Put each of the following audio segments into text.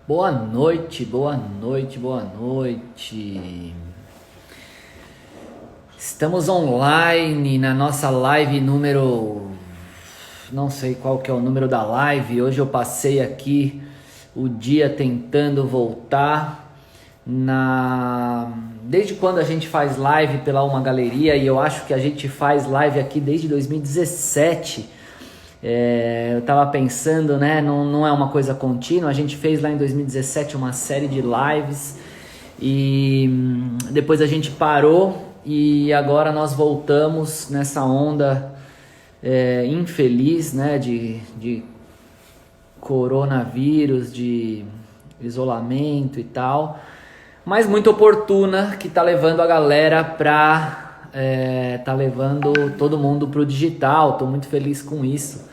Boa noite, boa noite, boa noite. Estamos online na nossa live número... Não sei qual que é o número da live. Hoje eu passei aqui o dia tentando voltar Desde quando a gente faz live pela Uma Galeria, e eu acho que a gente faz live aqui desde 2017. Eu tava pensando, né? Não é uma coisa contínua. A gente fez lá em 2017 uma série de lives e depois a gente parou e agora nós voltamos nessa onda infeliz, né? De coronavírus, de isolamento e tal, mas muito oportuna, que tá levando a galera tá levando todo mundo pro digital. Tô muito feliz com isso.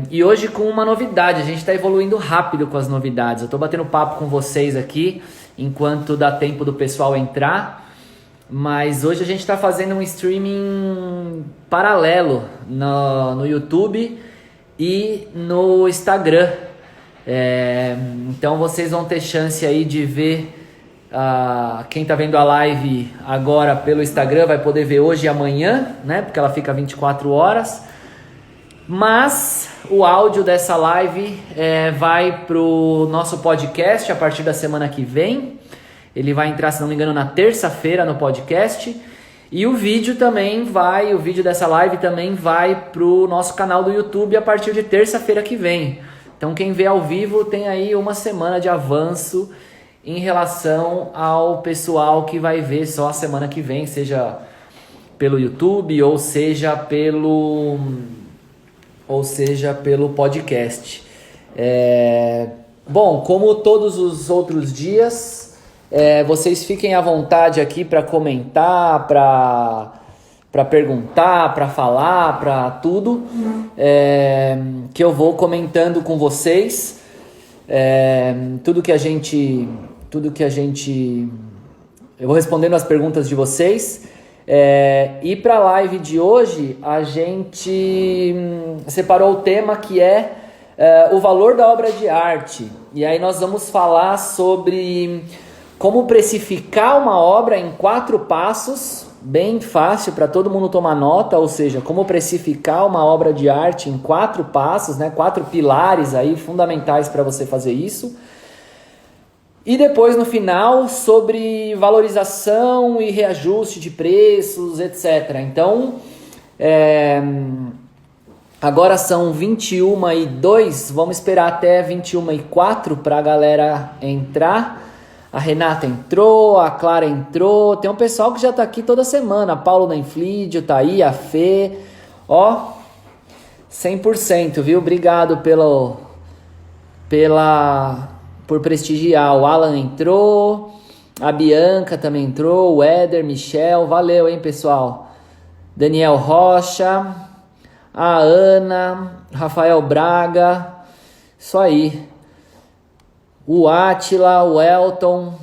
E hoje com uma novidade, a gente está evoluindo rápido com as novidades. Eu estou batendo papo com vocês aqui enquanto dá tempo do pessoal entrar, mas hoje a gente está fazendo um streaming paralelo no YouTube e no Instagram. Então vocês vão ter chance aí de ver. Quem está vendo a live agora pelo Instagram vai poder ver hoje e amanhã, né? Porque ela fica 24 horas. Mas o áudio dessa live vai pro nosso podcast a partir da semana que vem. Ele vai entrar, se não me engano, na terça-feira no podcast. E o vídeo dessa live também vai pro nosso canal do YouTube a partir de terça-feira que vem. Então quem vê ao vivo tem aí uma semana de avanço em relação ao pessoal que vai ver só a semana que vem, seja pelo YouTube ou seja pelo podcast. Bom, como todos os outros dias, vocês fiquem à vontade aqui para comentar, para perguntar, para falar, para tudo, que eu vou comentando com vocês, tudo que a gente, eu vou respondendo as perguntas de vocês. E para a live de hoje, a gente separou o tema que é o valor da obra de arte. E aí nós vamos falar sobre como precificar uma obra em 4 passos, bem fácil para todo mundo tomar nota, ou seja, como precificar uma obra de arte em 4 passos, né? 4 pilares aí fundamentais para você fazer isso. E depois, no final, sobre valorização e reajuste de preços, etc. Então, agora são 21h02, vamos esperar até 21h04 para a galera entrar. A Renata entrou, a Clara entrou, tem um pessoal que já está aqui toda semana. Paulo Nenflídio tá aí, a Fê, 100%, viu? Obrigado por prestigiar. O Alan entrou, a Bianca também entrou, o Éder, Michel, valeu, hein, pessoal. Daniel Rocha, a Ana, Rafael Braga, isso aí. O Átila, o Elton,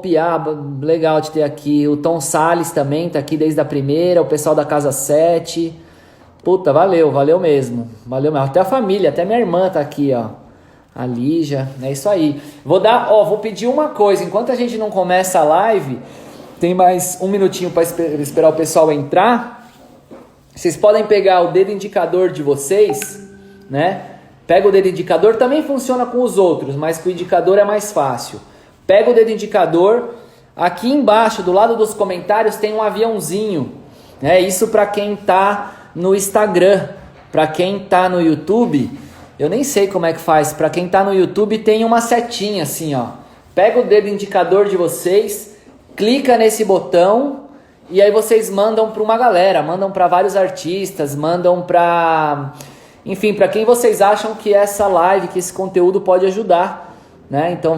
Piaba, legal de ter aqui. O Tom Salles também tá aqui desde a primeira, o pessoal da Casa 7. Puta, valeu mesmo. Valeu mesmo. Até a família, até minha irmã tá aqui, ó. A Lígia, é isso aí. Vou pedir uma coisa, enquanto a gente não começa a live, tem mais um minutinho para esperar o pessoal entrar. Vocês podem pegar o dedo indicador de vocês, né? Pega o dedo indicador, também funciona com os outros, mas com o indicador é mais fácil. Pega o dedo indicador, aqui embaixo, do lado dos comentários, tem um aviãozinho. Isso para quem tá no Instagram. Para quem tá no YouTube... Eu nem sei como é que faz. Para quem tá no YouTube tem uma setinha assim, ó. Pega o dedo indicador de vocês, clica nesse botão e aí vocês mandam para uma galera, mandam para vários artistas, mandam para, enfim, para quem vocês acham que essa live, que esse conteúdo pode ajudar, né? Então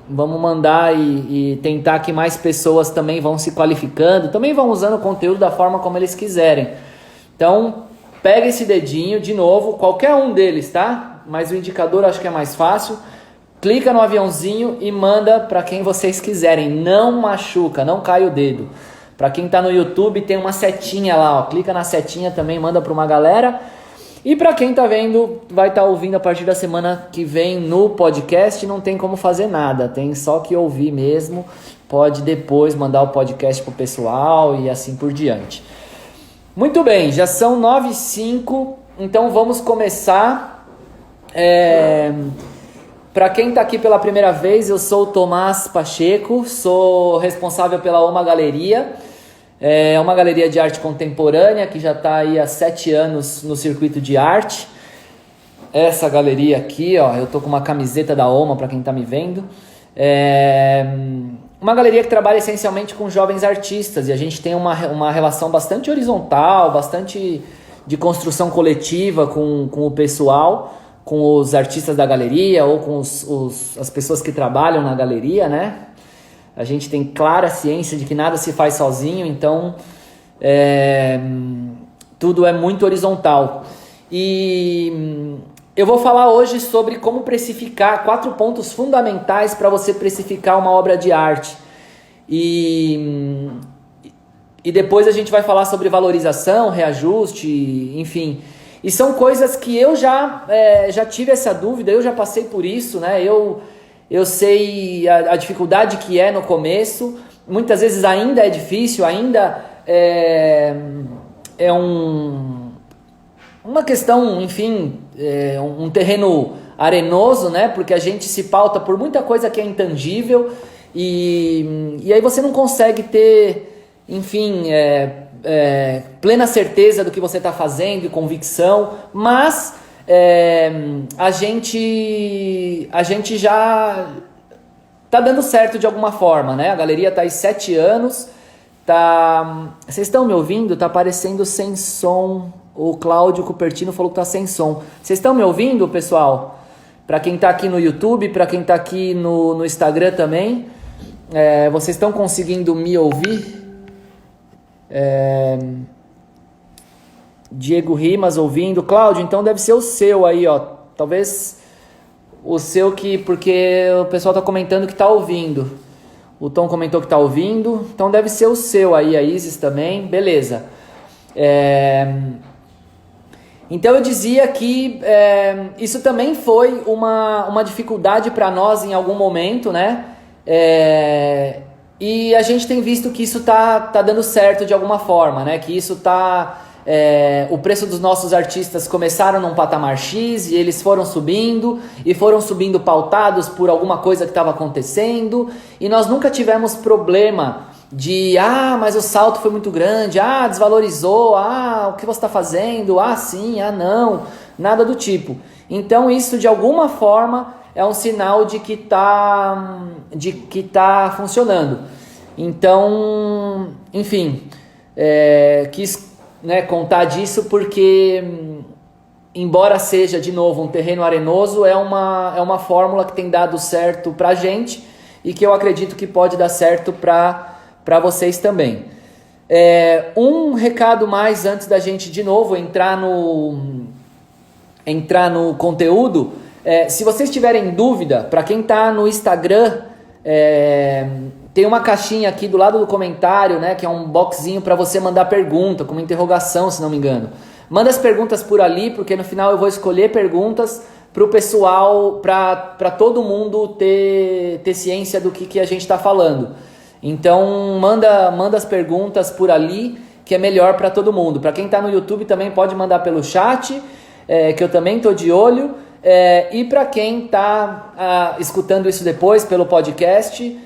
vamos mandar e tentar que mais pessoas também vão se qualificando, também vão usando o conteúdo da forma como eles quiserem. Então pega esse dedinho, de novo, qualquer um deles, tá? Mas o indicador acho que é mais fácil. Clica no aviãozinho e manda para quem vocês quiserem. Não machuca, não cai o dedo. Para quem tá no YouTube tem uma setinha lá, ó. Clica na setinha também, manda para uma galera. E para quem tá vendo, vai estar ouvindo a partir da semana que vem no podcast, não tem como fazer nada, tem só que ouvir mesmo. Pode depois mandar o podcast pro pessoal e assim por diante. Muito bem, já são 9h05, então vamos começar. Para quem está aqui pela primeira vez, eu sou o Tomás Pacheco, sou responsável pela Oma Galeria. É uma galeria de arte contemporânea que já está aí há 7 anos no circuito de arte. Essa galeria aqui, ó, eu tô com uma camiseta da Oma para quem está me vendo. Uma galeria que trabalha essencialmente com jovens artistas e a gente tem uma relação bastante horizontal, bastante de construção coletiva com o pessoal, com os artistas da galeria ou com as pessoas que trabalham na galeria, né? A gente tem clara ciência de que nada se faz sozinho, então tudo é muito horizontal. E eu vou falar hoje sobre como precificar, 4 pontos fundamentais para você precificar uma obra de arte. E depois a gente vai falar sobre valorização, reajuste, enfim. E são coisas que eu já tive essa dúvida, eu já passei por isso, né? Eu sei a dificuldade que é no começo, muitas vezes ainda é difícil, ainda uma questão, enfim, um terreno arenoso, né? Porque a gente se pauta por muita coisa que é intangível e aí você não consegue ter, enfim, plena certeza do que você está fazendo e convicção, mas a gente já está dando certo de alguma forma, né? A galeria está aí 7 anos, vocês estão me ouvindo? Está aparecendo sem som. O Cláudio Cupertino falou que está sem som. Vocês estão me ouvindo, pessoal? Para quem está aqui no YouTube, para quem está aqui no Instagram também, vocês estão conseguindo me ouvir? Diego Rimas ouvindo. Cláudio, então deve ser o seu aí, ó. Talvez o seu porque o pessoal está comentando que está ouvindo. O Tom comentou que está ouvindo, então deve ser o seu aí, a Isis também. Beleza. Então eu dizia que isso também foi uma dificuldade para nós em algum momento, né? E a gente tem visto que isso tá dando certo de alguma forma, né? Que isso o preço dos nossos artistas começaram num patamar X e eles foram subindo pautados por alguma coisa que estava acontecendo e nós nunca tivemos problema de, mas o salto foi muito grande, desvalorizou, o que você está fazendo, sim, não, nada do tipo. Então isso de alguma forma é um sinal de que tá funcionando. Então, enfim, quis, né, contar disso porque, embora seja de novo um terreno arenoso, é uma fórmula que tem dado certo pra gente e que eu acredito que pode dar certo para vocês também. Um recado mais antes da gente de novo entrar no conteúdo. Se vocês tiverem dúvida, para quem está no Instagram, tem uma caixinha aqui do lado do comentário, né, que é um boxinho para você mandar pergunta, como interrogação, se não me engano. Manda as perguntas por ali, porque no final eu vou escolher perguntas para o pessoal, para todo mundo ter ciência do que a gente está falando. Então manda as perguntas por ali, que é melhor para todo mundo. Para quem está no YouTube também pode mandar pelo chat, que eu também estou de olho. E para quem está escutando isso depois pelo podcast,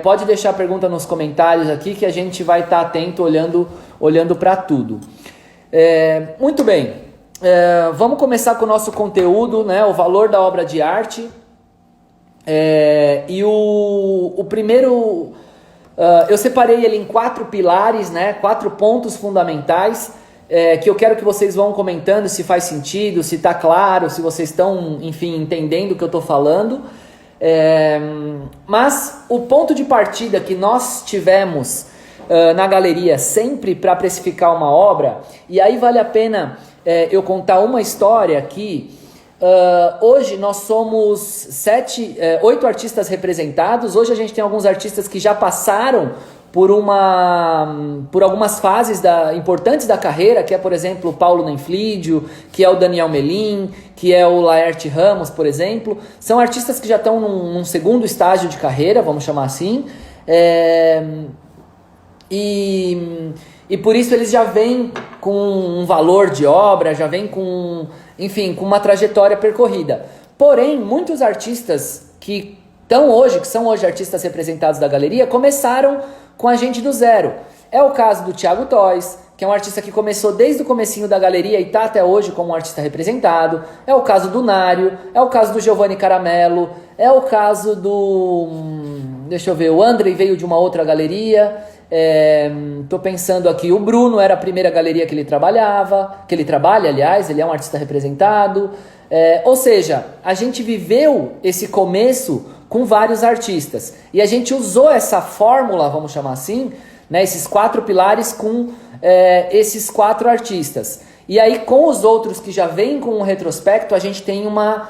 pode deixar a pergunta nos comentários aqui, que a gente vai estar atento, olhando para tudo. Muito bem, vamos começar com o nosso conteúdo, né, o valor da obra de arte. E o primeiro, eu separei ele em 4 pilares, né, 4 pontos fundamentais, que eu quero que vocês vão comentando se faz sentido, se está claro, se vocês estão, enfim, entendendo o que eu estou falando. Mas o ponto de partida que nós tivemos na galeria sempre para precificar uma obra, e aí vale a pena eu contar uma história aqui. Hoje nós somos 8 artistas representados. Hoje a gente tem alguns artistas que já passaram por algumas fases importantes da carreira, que é, por exemplo, o Paulo Nenflídio, que é o Daniel Melim, que é o Laerte Ramos, por exemplo. São artistas que já estão num segundo estágio de carreira, vamos chamar assim, e por isso eles já vêm com um valor de obra, já vêm com, enfim, com uma trajetória percorrida. Porém, muitos artistas que são hoje artistas representados da galeria, começaram com a gente do zero. É o caso do Thiago Toys, que é um artista que começou desde o comecinho da galeria e está até hoje como um artista representado. É o caso do Nário, é o caso do Giovanni Caramelo, é o caso do... deixa eu ver, o Andrei veio de uma outra galeria. Tô pensando aqui, o Bruno era a primeira galeria que ele trabalhava, que ele trabalha, aliás, ele é um artista representado. Ou seja, a gente viveu esse começo com vários artistas. E a gente usou essa fórmula, vamos chamar assim, né, esses 4 pilares com esses 4 artistas. E aí, com os outros que já vêm com um retrospecto, a gente tem uma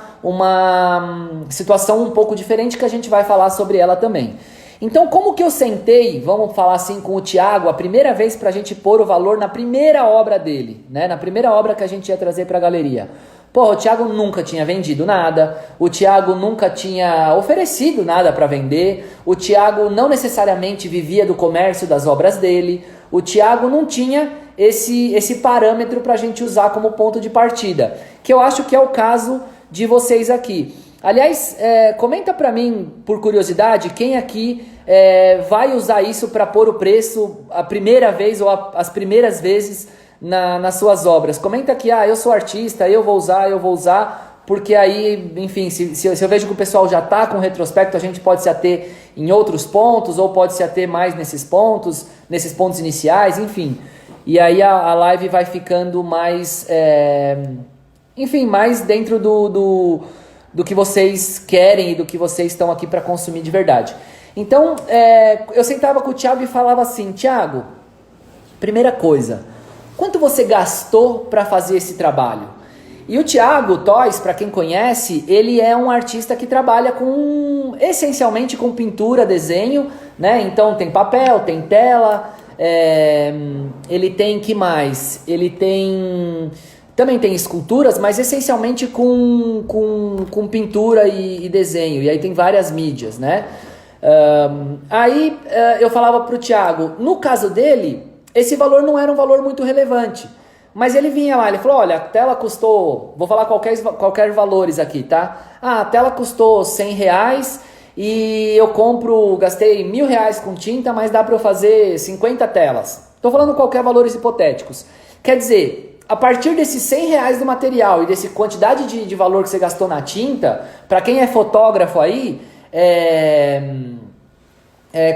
situação um pouco diferente que a gente vai falar sobre ela também. Então, como que eu sentei, vamos falar assim, com o Thiago, a primeira vez para a gente pôr o valor na primeira obra dele, né, na primeira obra que a gente ia trazer para a galeria? Pô, o Thiago nunca tinha vendido nada, o Thiago nunca tinha oferecido nada para vender, o Thiago não necessariamente vivia do comércio das obras dele, o Thiago não tinha esse parâmetro para a gente usar como ponto de partida, que eu acho que é o caso de vocês aqui. Aliás, comenta para mim, por curiosidade, quem aqui vai usar isso para pôr o preço a primeira vez ou as primeiras vezes nas suas obras. Comenta aqui, eu sou artista, eu vou usar, porque aí, enfim, se eu vejo que o pessoal já está com retrospecto, a gente pode se ater em outros pontos, ou pode se ater mais nesses pontos iniciais, enfim. E aí a live vai ficando mais, enfim, mais dentro do que vocês querem e do que vocês estão aqui para consumir de verdade. Então, eu sentava com o Thiago e falava assim, Thiago, primeira coisa, quanto você gastou para fazer esse trabalho? E o Thiago Toys, para quem conhece, ele é um artista que trabalha essencialmente com pintura, desenho, né? Então tem papel, tem tela, ele tem, que mais? Ele também tem esculturas, mas essencialmente com pintura e desenho, e aí tem várias mídias, né? Eu falava pro Thiago, no caso dele, esse valor não era um valor muito relevante, mas ele vinha lá, ele falou, olha, a tela custou, vou falar qualquer valores aqui, tá? A tela custou R$100 e eu gastei R$1.000 com tinta, mas dá para eu fazer 50 telas. Tô falando qualquer valores hipotéticos. Quer dizer, a partir desses R$100 do material e dessa quantidade de valor que você gastou na tinta, para quem é fotógrafo aí,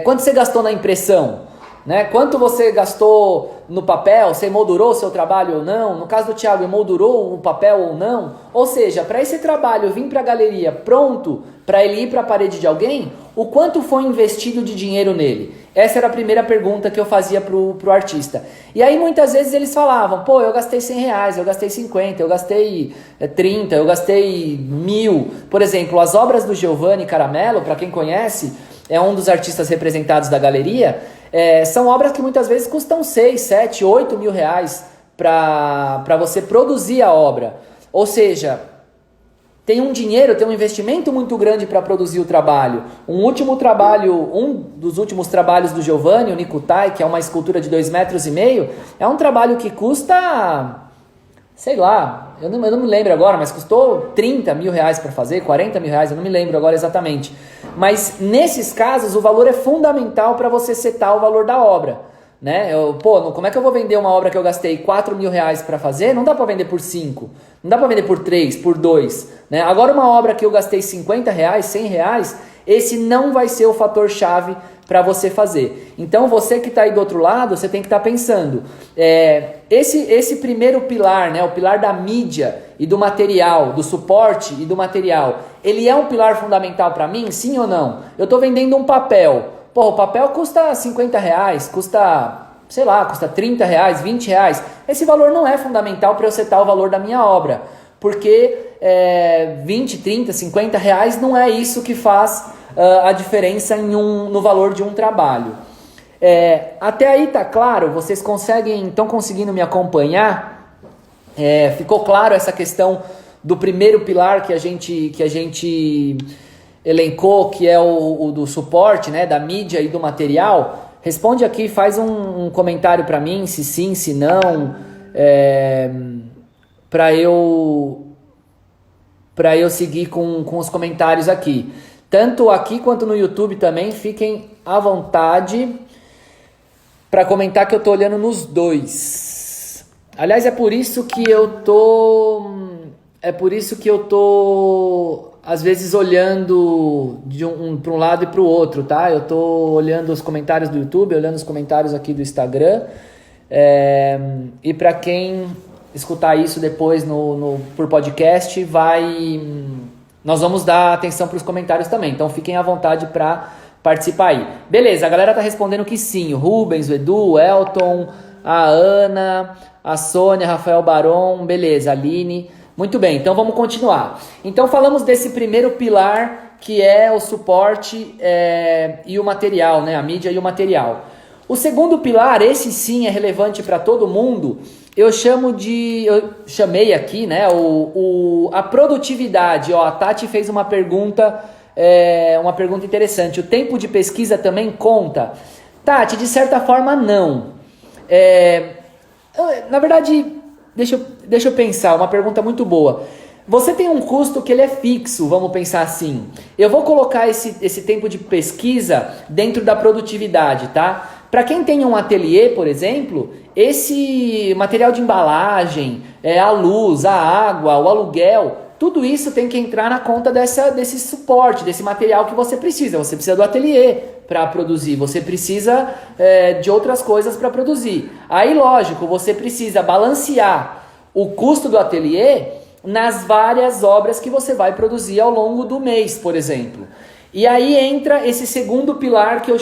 quanto você gastou na impressão? Né? Quanto você gastou no papel, você emoldurou o seu trabalho ou não? No caso do Thiago, emoldurou o papel ou não? Ou seja, para esse trabalho vir para a galeria pronto, para ele ir para a parede de alguém, o quanto foi investido de dinheiro nele? Essa era a primeira pergunta que eu fazia pro artista. E aí muitas vezes eles falavam, pô, eu gastei R$100, eu gastei 50, eu gastei 30, eu gastei 1.000. Por exemplo, as obras do Giovanni Caramelo, para quem conhece, é um dos artistas representados da galeria, são obras que muitas vezes custam 6, 7, 8 mil reais para você produzir a obra. Ou seja, tem um investimento muito grande para produzir o trabalho. Um dos últimos trabalhos do Giovanni, o Nikutai, que é uma escultura de 2,5 metros, é um trabalho que custa, sei lá, eu não me lembro agora, mas custou 30 mil reais para fazer, 40 mil reais, eu não me lembro agora exatamente. Mas nesses casos o valor é fundamental para você setar o valor da obra, né? Como é que eu vou vender uma obra que eu gastei 4 mil reais para fazer? Não dá para vender por 5, não dá para vender por 3, por 2, né? Agora uma obra que eu gastei 50 reais, 100 reais, esse não vai ser o fator chave para você fazer. Então você que está aí do outro lado, você tem que estar pensando, esse primeiro pilar, né, o pilar da mídia e do material, do suporte e do material, ele é um pilar fundamental para mim, sim ou não? Eu estou vendendo um papel, o papel custa 50 reais, custa 30 reais, 20 reais, esse valor não é fundamental para eu setar o valor da minha obra, porque 20, 30, 50 reais não é isso que faz a diferença no valor de um trabalho. Até aí tá claro? Vocês estão conseguindo me acompanhar? Ficou claro essa questão do primeiro pilar que a gente elencou, que é o do suporte, né, da mídia e do material? Responde aqui, faz um comentário para mim, se sim, se não, para eu seguir com os comentários aqui. Tanto aqui quanto no YouTube também, fiquem à vontade para comentar, que eu tô olhando nos dois. Aliás, é por isso que eu tô às vezes olhando para um lado e para o outro, tá? Eu tô olhando os comentários do YouTube, olhando os comentários aqui do Instagram, e para quem escutar isso depois por podcast, nós vamos dar atenção para os comentários também, então fiquem à vontade para participar aí. Beleza, a galera tá respondendo que sim, o Rubens, o Edu, o Elton, a Ana, a Sônia, Rafael Baron, beleza, a Aline. Muito bem, então vamos continuar. Então falamos desse primeiro pilar, que é o suporte e o material, né? A mídia e o material. O segundo pilar, esse sim é relevante para todo mundo, eu chamei aqui, né, a produtividade. Ó, a Tati fez uma pergunta interessante. O tempo de pesquisa também conta? Tati, de certa forma não. Na verdade, deixa eu pensar, uma pergunta muito boa. Você tem um custo que ele é fixo, vamos pensar assim. Eu vou colocar esse tempo de pesquisa dentro da produtividade, tá? Para quem tem um ateliê, por exemplo, esse material de embalagem, a luz, a água, o aluguel, tudo isso tem que entrar na conta desse suporte, desse material que você precisa. Você precisa do ateliê para produzir, você precisa de outras coisas para produzir. Aí, lógico, você precisa balancear o custo do ateliê nas várias obras que você vai produzir ao longo do mês, por exemplo. E aí entra esse segundo pilar que eu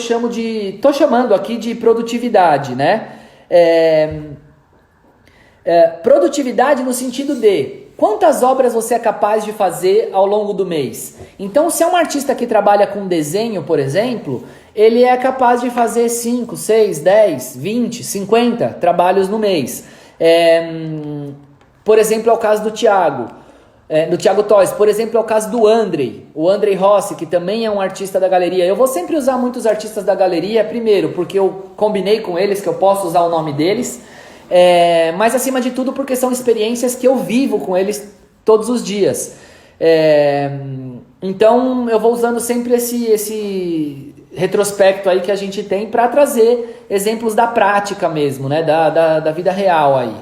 tô chamando aqui de produtividade, né? Produtividade no sentido de quantas obras você é capaz de fazer ao longo do mês. Então, se é um artista que trabalha com desenho, por exemplo, ele é capaz de fazer 5, 6, 10, 20, 50 trabalhos no mês. Por exemplo, é o caso do Thiago Toys. Por exemplo, é o caso do Andrei, o Andrei Rossi, que também é um artista da galeria. Eu vou sempre usar muitos artistas da galeria, primeiro, porque eu combinei com eles que eu posso usar o nome deles, mas acima de tudo porque são experiências que eu vivo com eles todos os dias. Então eu vou usando sempre esse retrospecto aí que a gente tem para trazer exemplos da prática mesmo, né? Da vida real aí.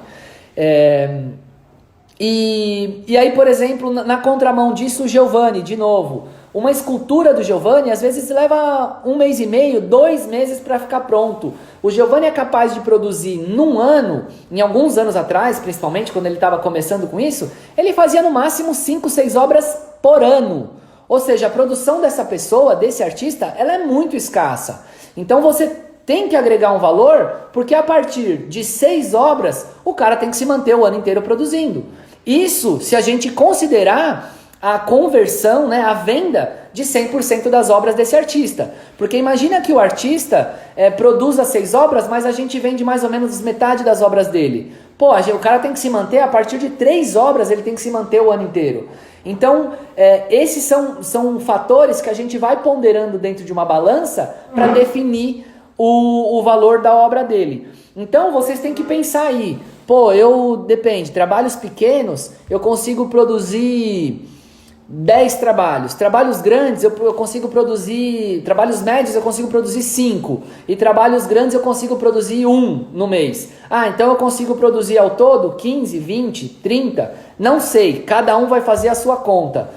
E aí, por exemplo, na contramão disso, o Giovanni, de novo. Uma escultura do Giovanni, às vezes, leva 1 mês e meio, 2 meses para ficar pronto. O Giovanni é capaz de produzir num ano, em alguns anos atrás, principalmente quando ele estava começando com isso, ele fazia no máximo 5, 6 obras por ano. Ou seja, a produção dessa pessoa, desse artista, ela é muito escassa. Então você tem que agregar um valor, porque a partir de 6 obras, o cara tem que se manter o ano inteiro produzindo. Isso se a gente considerar a conversão, né, a venda de 100% das obras desse artista. Porque imagina que o artista produza 6 obras, mas a gente vende mais ou menos metade das obras dele. Pô, o cara tem que se manter, a partir de 3 obras ele tem que se manter o ano inteiro. Então, esses são fatores que a gente vai ponderando dentro de uma balança para definir o valor da obra dele. Então, vocês têm que pensar aí. Pô, depende, trabalhos pequenos, eu consigo produzir 10 trabalhos. Trabalhos grandes, eu consigo produzir... Trabalhos médios, eu consigo produzir 5. E trabalhos grandes, eu consigo produzir 1 no mês. Então eu consigo produzir ao todo 15, 20, 30? Não sei, cada um vai fazer a sua conta.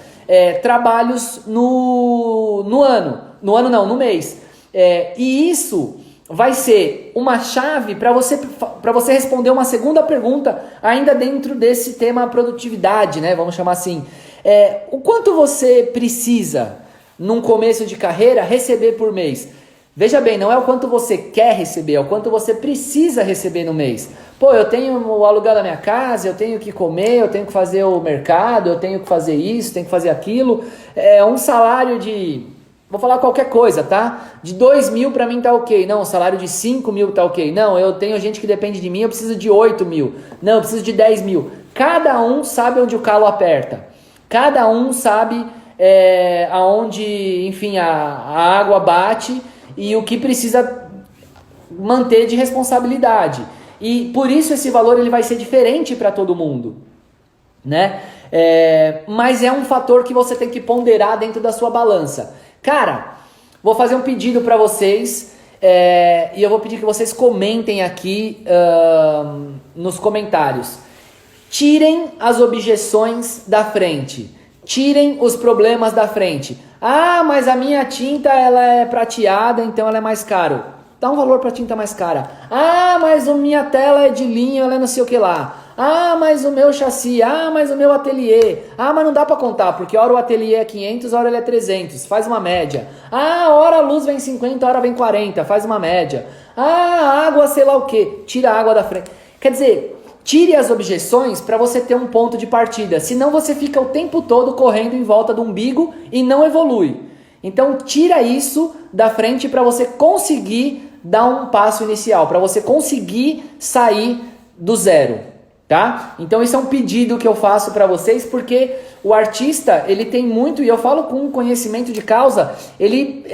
Trabalhos no ano. No ano não, no mês. E isso vai ser uma chave para você responder uma segunda pergunta, ainda dentro desse tema produtividade, né? Vamos chamar assim. O quanto você precisa, num começo de carreira, receber por mês? Veja bem, não é o quanto você quer receber, é o quanto você precisa receber no mês. Pô, eu tenho o aluguel da minha casa, eu tenho que comer, eu tenho que fazer o mercado, eu tenho que fazer isso, tenho que fazer aquilo. Um salário de vou falar qualquer coisa, tá? De 2 mil para mim tá ok. Não, o salário de 5 mil tá ok. Não, eu tenho gente que depende de mim, eu preciso de 8 mil. Não, eu preciso de 10 mil. Cada um sabe onde o calo aperta. Cada um sabe aonde, enfim, a água bate e o que precisa manter de responsabilidade. E por isso esse valor ele vai ser diferente para todo mundo, né? Mas é um fator que você tem que ponderar dentro da sua balança. Cara, vou fazer um pedido para vocês e eu vou pedir que vocês comentem aqui nos comentários. Tirem as objeções da frente. Tirem os problemas da frente. Ah, mas a minha tinta ela é prateada, então ela é mais caro. Dá um valor para a tinta mais cara. Ah, mas a minha tela é de linho, ela é não sei o que lá. Ah, mas o meu chassi. Ah, mas o meu ateliê. Ah, mas não dá para contar, porque hora o ateliê é 500, hora ele é 300. Faz uma média. Ah, hora a luz vem 50, hora vem 40. Faz uma média. Ah, água sei lá o que. Tira a água da frente. Quer dizer, tire as objeções para você ter um ponto de partida. Senão você fica o tempo todo correndo em volta do umbigo e não evolui. Então tira isso da frente para você conseguir dar um passo inicial, para você conseguir sair do zero, tá? Então isso é um pedido que eu faço para vocês, porque o artista, ele tem muito, e eu falo com conhecimento de causa, ele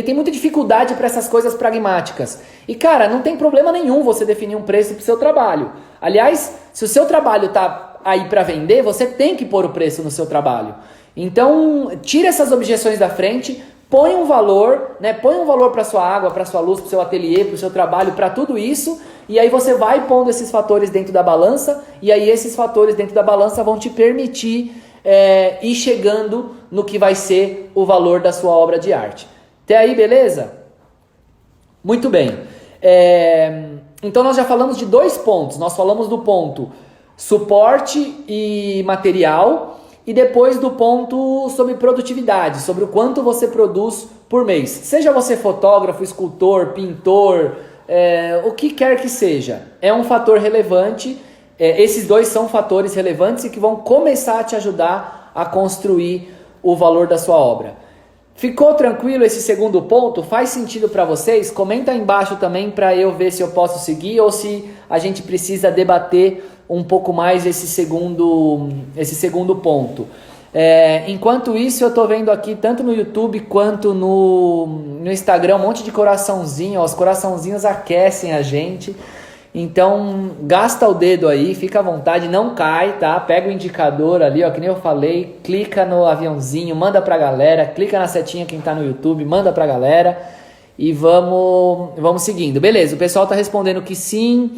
tem muita dificuldade para essas coisas pragmáticas. E cara, não tem problema nenhum você definir um preço para o seu trabalho. Aliás, se o seu trabalho tá aí para vender, você tem que pôr o preço no seu trabalho. Então, tira essas objeções da frente, põe um valor, né? Põe um valor para sua água, para sua luz, para o seu ateliê, para o seu trabalho, para tudo isso, e aí você vai pondo esses fatores dentro da balança, e aí esses fatores dentro da balança vão te permitir ir chegando no que vai ser o valor da sua obra de arte. Até aí, beleza? Muito bem. Então nós já falamos de 2 pontos. Nós falamos do ponto suporte e material, e depois do ponto sobre produtividade, sobre o quanto você produz por mês. Seja você fotógrafo, escultor, pintor, o que quer que seja. É um fator relevante. Esses 2 são fatores relevantes e que vão começar a te ajudar a construir o valor da sua obra. Ficou tranquilo esse segundo ponto? Faz sentido para vocês? Comenta aí embaixo também para eu ver se eu posso seguir ou se a gente precisa debater um pouco mais esse segundo ponto. Enquanto isso, eu estou vendo aqui, tanto no YouTube quanto no Instagram, um monte de coraçãozinho. Ó, os coraçãozinhos aquecem a gente. Então, gasta o dedo aí, fica à vontade, não cai, tá? Pega o indicador ali, ó, que nem eu falei, clica no aviãozinho, manda pra galera, clica na setinha quem tá no YouTube, manda pra galera e vamos seguindo. Beleza, o pessoal tá respondendo que sim,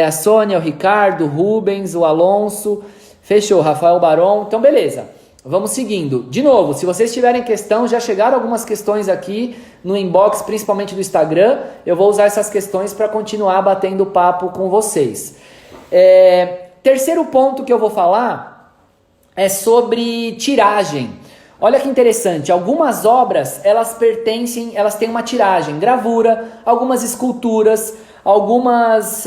a Sônia, o Ricardo, o Rubens, o Alonso, fechou, Rafael Baron, então beleza. Vamos seguindo. De novo, se vocês tiverem questão, já chegaram algumas questões aqui no inbox, principalmente do Instagram. Eu vou usar essas questões para continuar batendo papo com vocês. Terceiro ponto que eu vou falar é sobre tiragem. Olha que interessante, algumas obras, elas têm uma tiragem, gravura, algumas esculturas, algumas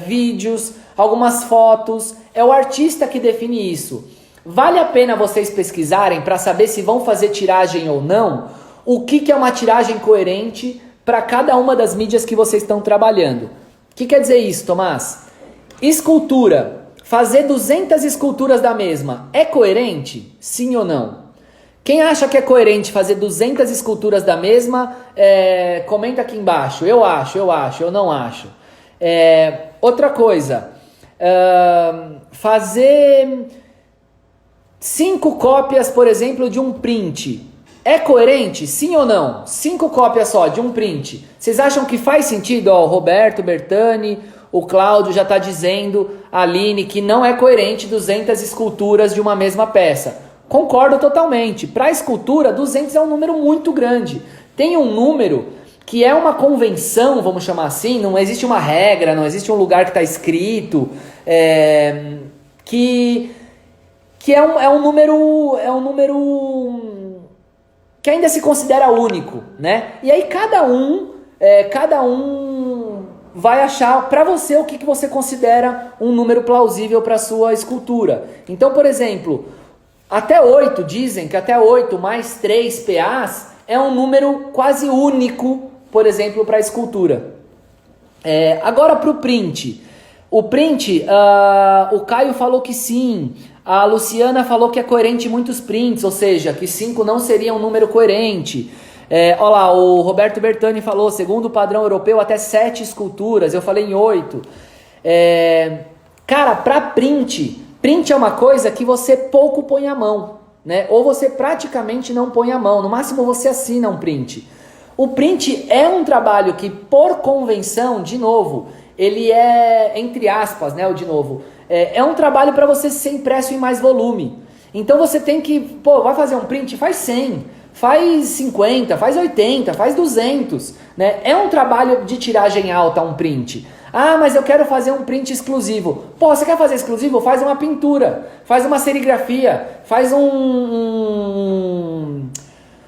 vídeos, algumas fotos. É o artista que define isso. Vale a pena vocês pesquisarem para saber se vão fazer tiragem ou não, o que é uma tiragem coerente para cada uma das mídias que vocês estão trabalhando. O que quer dizer isso, Tomás? Escultura. Fazer 200 esculturas da mesma é coerente? Sim ou não? Quem acha que é coerente fazer 200 esculturas da mesma, comenta aqui embaixo. Eu acho, eu não acho. Outra coisa, fazer 5 cópias, por exemplo, de um print. É coerente? Sim ou não? 5 cópias só de um print. Vocês acham que faz sentido? Ó, o Roberto Bertani, o Cláudio já está dizendo, a Aline, que não é coerente 200 esculturas de uma mesma peça. Concordo totalmente. Para a escultura, 200 é um número muito grande. Tem um número que é uma convenção, vamos chamar assim, não existe uma regra, não existe um lugar que está escrito, que é um número que ainda se considera único, né? E aí cada um vai achar para você o que você considera um número plausível para sua escultura. Então, por exemplo, Até 8, dizem que até 8 mais 3 PAs é um número quase único, por exemplo, para a escultura. Agora para o print. O print, o Caio falou que sim, a Luciana falou que é coerente em muitos prints, ou seja, que 5 não seria um número coerente. Olha lá, o Roberto Bertani falou, segundo o padrão europeu, até 7 esculturas, eu falei em 8. Cara, para print é uma coisa que você pouco põe a mão, né? Ou você praticamente não põe a mão, no máximo você assina um print. O print é um trabalho que, por convenção, de novo, ele é, entre aspas, né, é um trabalho para você ser impresso em mais volume. Então você tem que, vai fazer um print? Faz 100, faz 50, faz 80, faz 200, né? É um trabalho de tiragem alta um print. Ah, mas eu quero fazer um print exclusivo. Você quer fazer exclusivo? Faz uma pintura, faz uma serigrafia, faz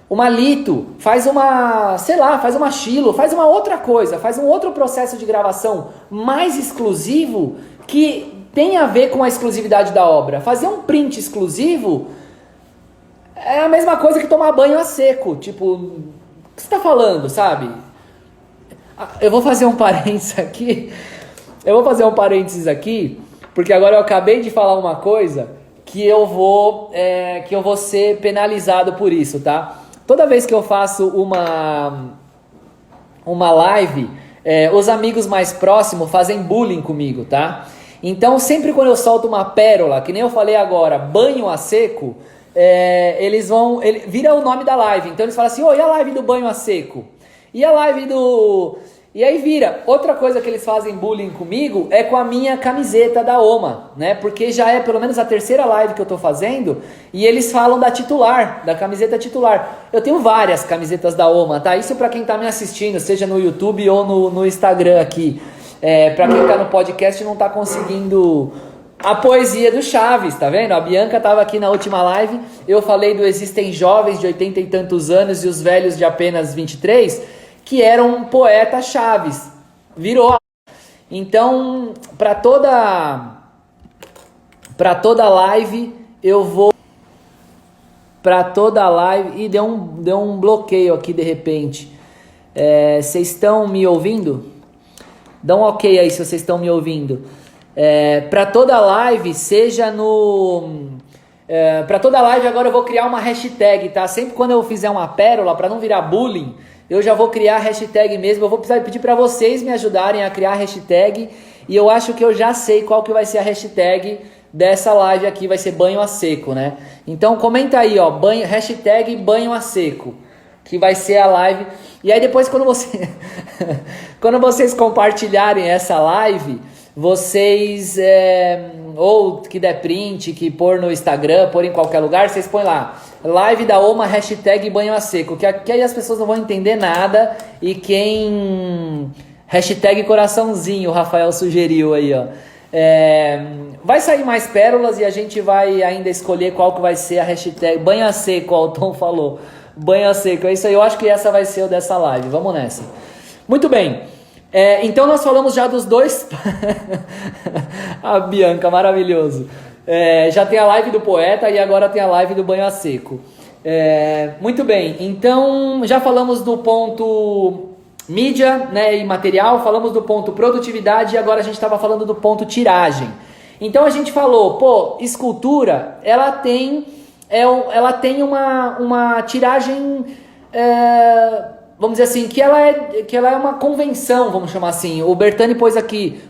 uma lito, faz uma, sei lá, faz uma chilo, faz uma outra coisa, faz um outro processo de gravação mais exclusivo que tem a ver com a exclusividade da obra. Fazer um print exclusivo é a mesma coisa que tomar banho a seco, tipo, o que você está falando, sabe? Eu vou fazer um parênteses aqui, porque agora eu acabei de falar uma coisa que eu vou ser penalizado por isso, tá? Toda vez que eu faço uma live, os amigos mais próximos fazem bullying comigo, tá? Então, sempre quando eu solto uma pérola, que nem eu falei agora, banho a seco, vira o nome da live. Então, eles falam assim, e a live do banho a seco? E a live do... E aí vira. Outra coisa que eles fazem bullying comigo é com a minha camiseta da OMA, né? Porque já é pelo menos a terceira live que eu tô fazendo e eles falam da titular, da camiseta titular. Eu tenho várias camisetas da OMA, tá? Isso pra quem tá me assistindo, seja no YouTube ou no Instagram aqui. Pra quem tá no podcast e não tá conseguindo... A poesia do Chaves, tá vendo? A Bianca tava aqui na última live, eu falei do existem jovens de 80 e tantos anos e os velhos de apenas 23... que era um poeta Chaves, virou. Então, para toda live eu vou e deu um bloqueio aqui de repente. Vocês estão me ouvindo? Dá um ok aí se vocês estão me ouvindo. Para toda live, seja no para toda live agora eu vou criar uma hashtag, tá? Sempre quando eu fizer uma pérola, para não virar bullying, eu já vou criar a hashtag mesmo. Eu vou precisar pedir para vocês me ajudarem a criar a hashtag. E eu acho que eu já sei qual que vai ser a hashtag dessa live aqui. Vai ser banho a seco, né? Então comenta aí, ó, hashtag banho a seco, que vai ser a live. E aí depois quando vocês compartilharem essa live, vocês, ou que der print, que pôr no Instagram, pôr em qualquer lugar, vocês põem lá, live da OMA, hashtag banho a seco, que aí as pessoas não vão entender nada, e hashtag coraçãozinho, o Rafael sugeriu aí, ó. Vai sair mais pérolas e a gente vai ainda escolher qual que vai ser a hashtag banho a seco, ó, o Tom falou, banho a seco, é isso aí, eu acho que essa vai ser o dessa live, vamos nessa. Muito bem. Então nós falamos já dos dois. A Bianca, maravilhoso. Já tem a live do poeta e agora tem a live do banho a seco. Muito bem, então já falamos do ponto mídia, né, e material, falamos do ponto produtividade e agora a gente estava falando do ponto tiragem. Então a gente falou, escultura, ela tem uma tiragem... vamos dizer assim, que ela é uma convenção, vamos chamar assim. O Bertani pôs aqui,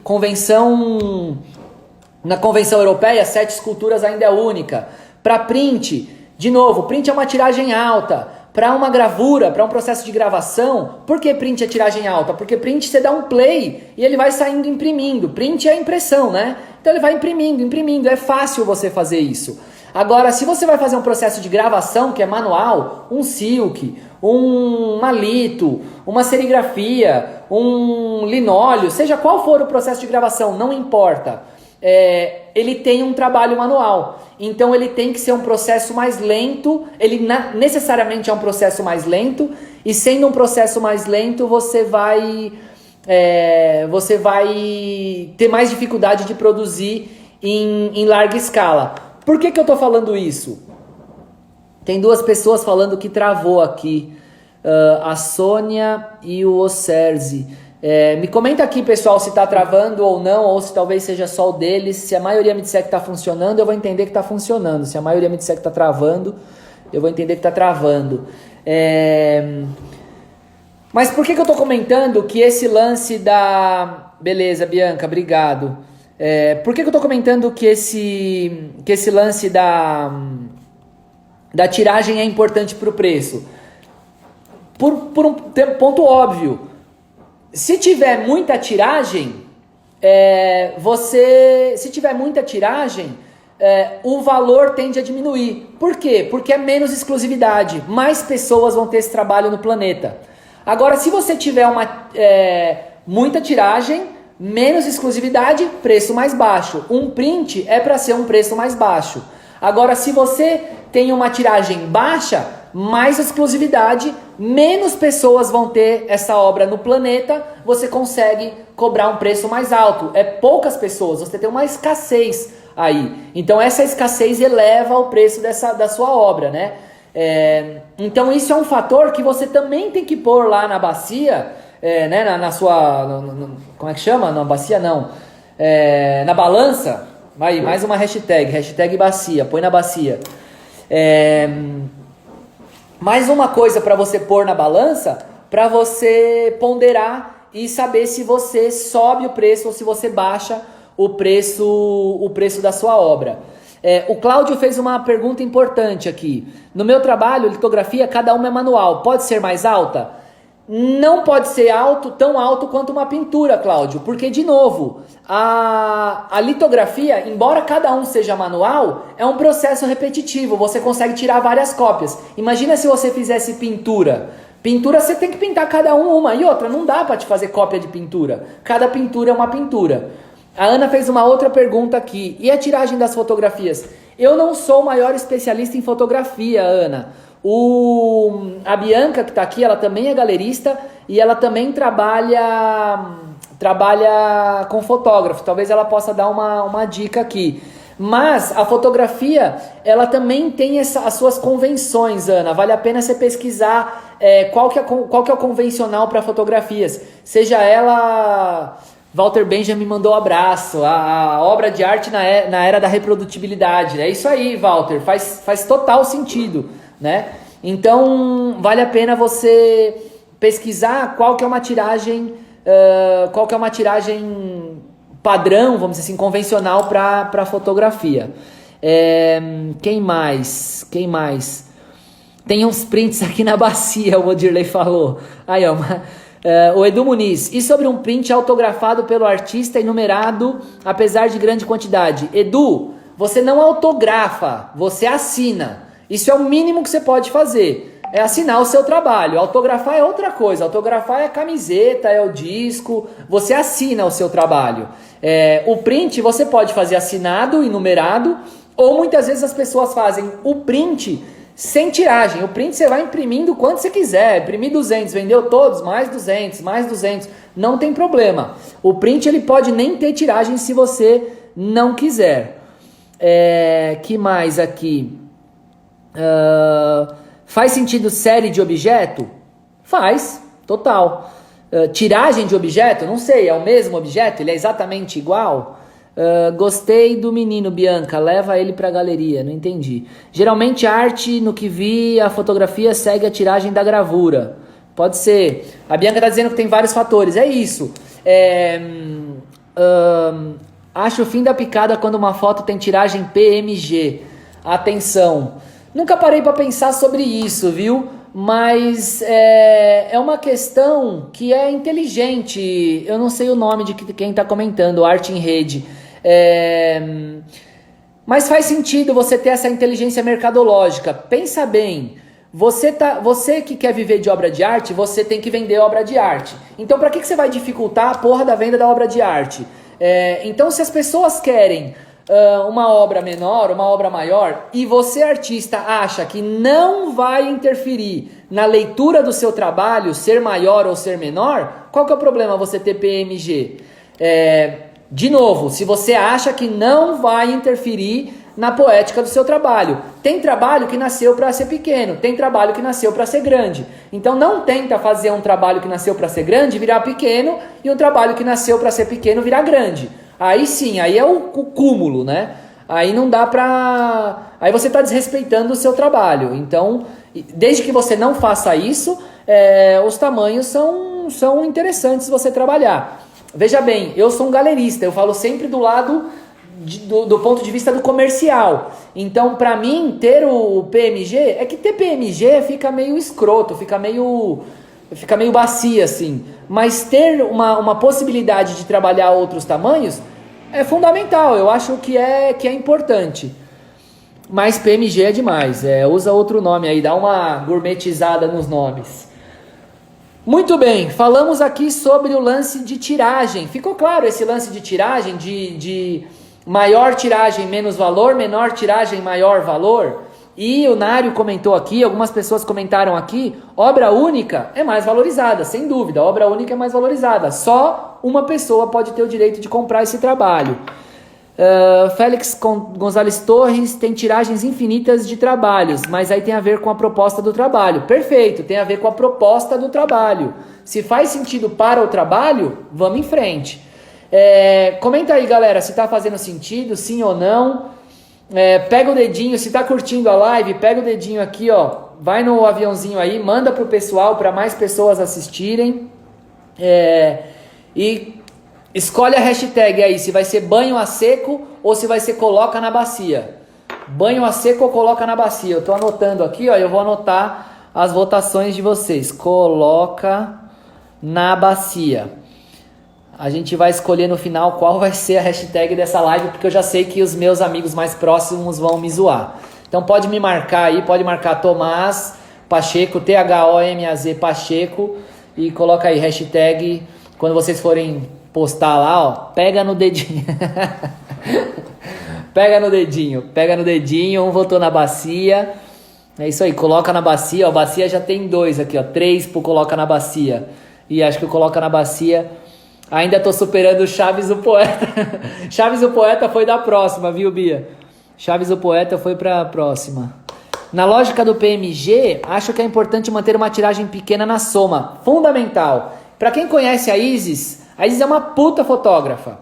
na convenção europeia, 7 esculturas ainda é única. Para print, de novo, print é uma tiragem alta. Para uma gravura, para um processo de gravação, por que print é tiragem alta? Porque print você dá um play e ele vai saindo imprimindo. Print é impressão, né? Então ele vai imprimindo, é fácil você fazer isso. Agora, se você vai fazer um processo de gravação, que é manual, um silk, um malito, uma serigrafia, um linóleo, seja qual for o processo de gravação, não importa. Ele tem um trabalho manual. Então ele tem que ser um processo mais lento, ele necessariamente é um processo mais lento, e sendo um processo mais lento, você vai ter mais dificuldade de produzir em larga escala. Por que eu estou falando isso? Tem duas pessoas falando que travou aqui. A Sônia e o Oserzi. Me comenta aqui, pessoal, se está travando ou não, ou se talvez seja só o deles. Se a maioria me disser que está funcionando, eu vou entender que está funcionando. Se a maioria me disser que está travando, eu vou entender que está travando. Mas por que eu estou comentando que esse lance da... Beleza, Bianca, obrigado. Por que eu estou comentando que esse lance da tiragem é importante para o preço? Por um ponto óbvio. Se tiver muita tiragem, o valor tende a diminuir. Por quê? Porque é menos exclusividade. Mais pessoas vão ter esse trabalho no planeta. Agora, se você tiver muita tiragem, menos exclusividade, preço mais baixo. Um print é para ser um preço mais baixo. Agora, se você tem uma tiragem baixa, mais exclusividade, menos pessoas vão ter essa obra no planeta, você consegue cobrar um preço mais alto. É poucas pessoas, você tem uma escassez aí. Então essa escassez eleva o preço da sua obra, né? Então isso é um fator que você também tem que pôr lá na bacia, né? Na sua... como é que chama? Na bacia não. Na balança. Aí, mais uma hashtag bacia, põe na bacia. Mais uma coisa para você pôr na balança, para você ponderar e saber se você sobe o preço ou se você baixa o preço da sua obra. O Cláudio fez uma pergunta importante aqui. No meu trabalho, litografia, cada uma é manual. Pode ser mais alta? Não pode ser tão alto quanto uma pintura, Cláudio, porque, de novo, a litografia, embora cada um seja manual, é um processo repetitivo, você consegue tirar várias cópias. Imagina se você fizesse pintura. Pintura você tem que pintar cada uma, e outra, não dá para te fazer cópia de pintura. Cada pintura é uma pintura. A Ana fez uma outra pergunta aqui, e a tiragem das fotografias? Eu não sou o maior especialista em fotografia, Ana. A Bianca, que está aqui, ela também é galerista e ela também trabalha com fotógrafo. Talvez ela possa dar uma dica aqui. Mas a fotografia, ela também tem as suas convenções, Ana. Vale a pena você pesquisar qual que é o convencional para fotografias. Seja ela... Walter Benjamin mandou um abraço. A obra de arte na era da reprodutibilidade. É isso aí, Walter. Faz total sentido, né? Então vale a pena você pesquisar qual que é uma tiragem padrão, vamos dizer assim, convencional para fotografia. Quem mais? Tem uns prints aqui na bacia, o Odirley falou. Aí, ó, o Edu Muniz. E sobre um print autografado pelo artista e numerado, apesar de grande quantidade? Edu, você não autografa, você assina. Isso é o mínimo que você pode fazer. É assinar o seu trabalho. Autografar é outra coisa. Autografar é a camiseta, é o disco. Você assina o seu trabalho. O print você pode fazer assinado e numerado. Ou muitas vezes as pessoas fazem o print sem tiragem. O print você vai imprimindo quanto você quiser. Imprimir 200, vendeu todos, mais 200, mais 200. Não tem problema. O print ele pode nem ter tiragem se você não quiser. Que mais aqui? Faz sentido série de objeto? Faz, total. Tiragem de objeto? Não sei, é o mesmo objeto? Ele é exatamente igual? Gostei do menino, Bianca, leva ele pra galeria, não entendi. Geralmente a arte, no que vi, a fotografia segue a tiragem da gravura. Pode ser. A Bianca tá dizendo que tem vários fatores, é isso. Acho o fim da picada quando uma foto tem tiragem PMG. Atenção. Nunca parei para pensar sobre isso, viu? Mas é uma questão que é inteligente. Eu não sei o nome de quem está comentando, Arte em Rede. Mas faz sentido você ter essa inteligência mercadológica. Pensa bem, você que quer viver de obra de arte, você tem que vender obra de arte. Então para que você vai dificultar a porra da venda da obra de arte? Então se as pessoas querem... uma obra menor, uma obra maior, e você, artista, acha que não vai interferir na leitura do seu trabalho, ser maior ou ser menor, qual que é o problema você ter PMG? De novo, se você acha que não vai interferir na poética do seu trabalho. Tem trabalho que nasceu para ser pequeno, tem trabalho que nasceu para ser grande. Então não tenta fazer um trabalho que nasceu para ser grande virar pequeno e um trabalho que nasceu para ser pequeno virar grande. Aí sim, aí é o cúmulo, né? Aí não dá pra... Aí você está desrespeitando o seu trabalho. Então, desde que você não faça isso, os tamanhos são interessantes você trabalhar. Veja bem, eu sou um galerista, eu falo sempre do lado do ponto de vista do comercial. Então, para mim, ter o PMG, é que ter PMG fica meio escroto, fica meio bacia, assim. Mas ter uma possibilidade de trabalhar outros tamanhos é fundamental, eu acho que é importante. Mas PMG é demais, usa outro nome aí, dá uma gourmetizada nos nomes. Muito bem, falamos aqui sobre o lance de tiragem. Ficou claro esse lance de tiragem, de maior tiragem, menos valor, menor tiragem, maior valor? E o Nário comentou aqui, algumas pessoas comentaram aqui, obra única é mais valorizada, sem dúvida, obra única é mais valorizada. Só uma pessoa pode ter o direito de comprar esse trabalho. Félix Gonzalez Torres tem tiragens infinitas de trabalhos, mas aí tem a ver com a proposta do trabalho. Perfeito, tem a ver com a proposta do trabalho. Se faz sentido para o trabalho, vamos em frente. Comenta aí, galera, se está fazendo sentido, sim ou não. Pega o dedinho, se está curtindo a live, pega o dedinho aqui, ó, vai no aviãozinho aí, manda pro pessoal, para mais pessoas assistirem. E escolhe a hashtag aí, se vai ser banho a seco ou se vai ser coloca na bacia. Banho a seco ou coloca na bacia. Eu tô anotando aqui, ó, eu vou anotar as votações de vocês. Coloca na bacia. A gente vai escolher no final qual vai ser a hashtag dessa live, porque eu já sei que os meus amigos mais próximos vão me zoar. Então pode me marcar aí, pode marcar Tomás Pacheco, THOMAZ Pacheco, e coloca aí hashtag, quando vocês forem postar lá, ó, pega no dedinho. pega no dedinho, um votou na bacia. É isso aí, coloca na bacia, ó, bacia já tem 2 aqui, ó, 3 pro coloca na bacia. E acho que o coloca na bacia, ainda tô superando o Chaves o Poeta. Chaves o Poeta foi da próxima, viu, Bia? Chaves o Poeta foi pra próxima. Na lógica do PMG, acho que é importante manter uma tiragem pequena na soma. Fundamental. Pra quem conhece a Isis é uma puta fotógrafa.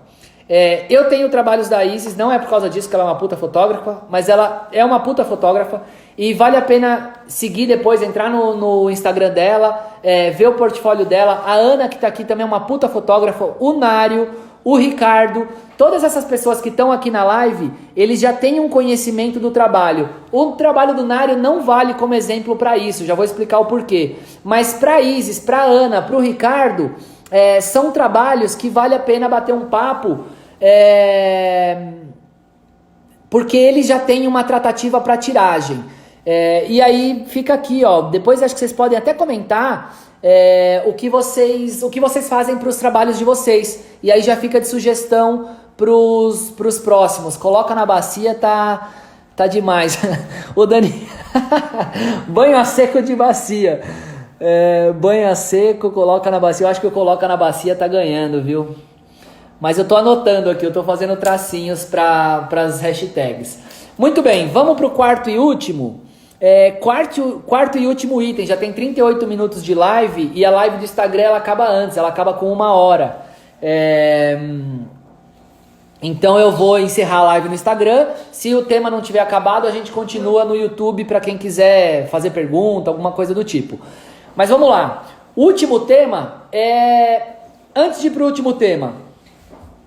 Eu tenho trabalhos da Isis, não é por causa disso que ela é uma puta fotógrafa, mas ela é uma puta fotógrafa e vale a pena seguir depois, entrar no Instagram dela, ver o portfólio dela. A Ana, que tá aqui, também é uma puta fotógrafa, o Nário, o Ricardo, todas essas pessoas que estão aqui na live, eles já têm um conhecimento do trabalho. O trabalho do Nário não vale como exemplo para isso, já vou explicar o porquê. Mas para Isis, para Ana, para o Ricardo, são trabalhos que vale a pena bater um papo, porque eles já têm uma tratativa para tiragem. E aí fica aqui, ó, depois acho que vocês podem até comentar o que vocês fazem para os trabalhos de vocês. E aí já fica de sugestão pros próximos. Coloca na bacia, tá demais. O Dani, banho a seco de bacia. Banho a seco, coloca na bacia. Eu acho que o coloca na bacia tá ganhando, viu? Mas eu tô anotando aqui, eu tô fazendo tracinhos para as hashtags. Muito bem, vamos pro quarto e último. Quarto e último item, já tem 38 minutos de live e a live do Instagram ela acaba antes, ela acaba com 1 hora. Então eu vou encerrar a live no Instagram. Se o tema não tiver acabado, a gente continua no YouTube para quem quiser fazer pergunta, alguma coisa do tipo. Mas vamos lá. Último tema antes de ir pro último tema,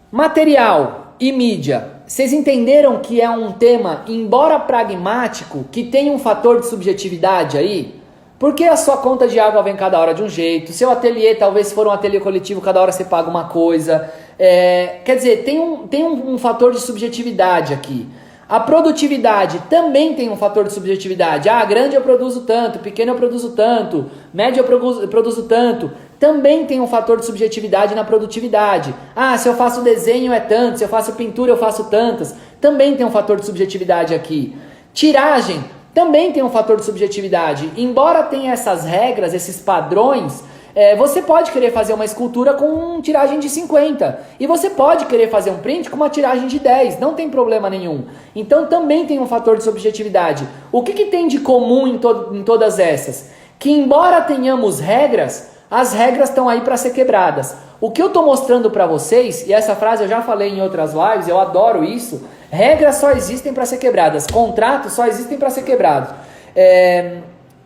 material e mídia. Vocês entenderam que é um tema, embora pragmático, que tem um fator de subjetividade aí? Porque a sua conta de água vem cada hora de um jeito, seu ateliê, talvez se for um ateliê coletivo, cada hora você paga uma coisa. Quer dizer, tem um fator de subjetividade aqui. A produtividade também tem um fator de subjetividade. Grande eu produzo tanto, pequeno eu produzo tanto, médio eu produzo tanto. Também tem um fator de subjetividade na produtividade. Se eu faço desenho é tanto, se eu faço pintura eu faço tantas. Também tem um fator de subjetividade aqui. Tiragem também tem um fator de subjetividade. Embora tenha essas regras, esses padrões, Você pode querer fazer uma escultura com tiragem de 50 e você pode querer fazer um print com uma tiragem de 10, não tem problema nenhum. Então também tem um fator de subjetividade. O que tem de comum em todas essas? Que embora tenhamos regras, as regras estão aí para ser quebradas. O que eu estou mostrando para vocês, e essa frase eu já falei em outras lives, eu adoro isso, regras só existem para ser quebradas, contratos só existem para ser quebrados.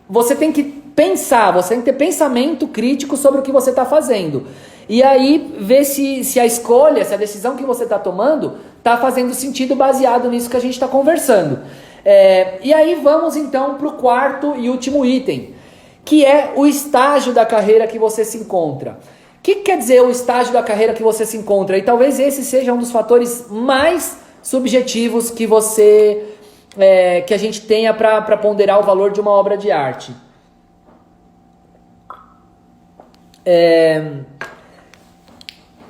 Você tem que pensar, você tem que ter pensamento crítico sobre o que você está fazendo. E aí ver se a escolha, se a decisão que você está tomando está fazendo sentido baseado nisso que a gente está conversando. E aí vamos então para o quarto e último item, que é o estágio da carreira que você se encontra. O que quer dizer o estágio da carreira que você se encontra? E talvez esse seja um dos fatores mais subjetivos que que a gente tenha para ponderar o valor de uma obra de arte.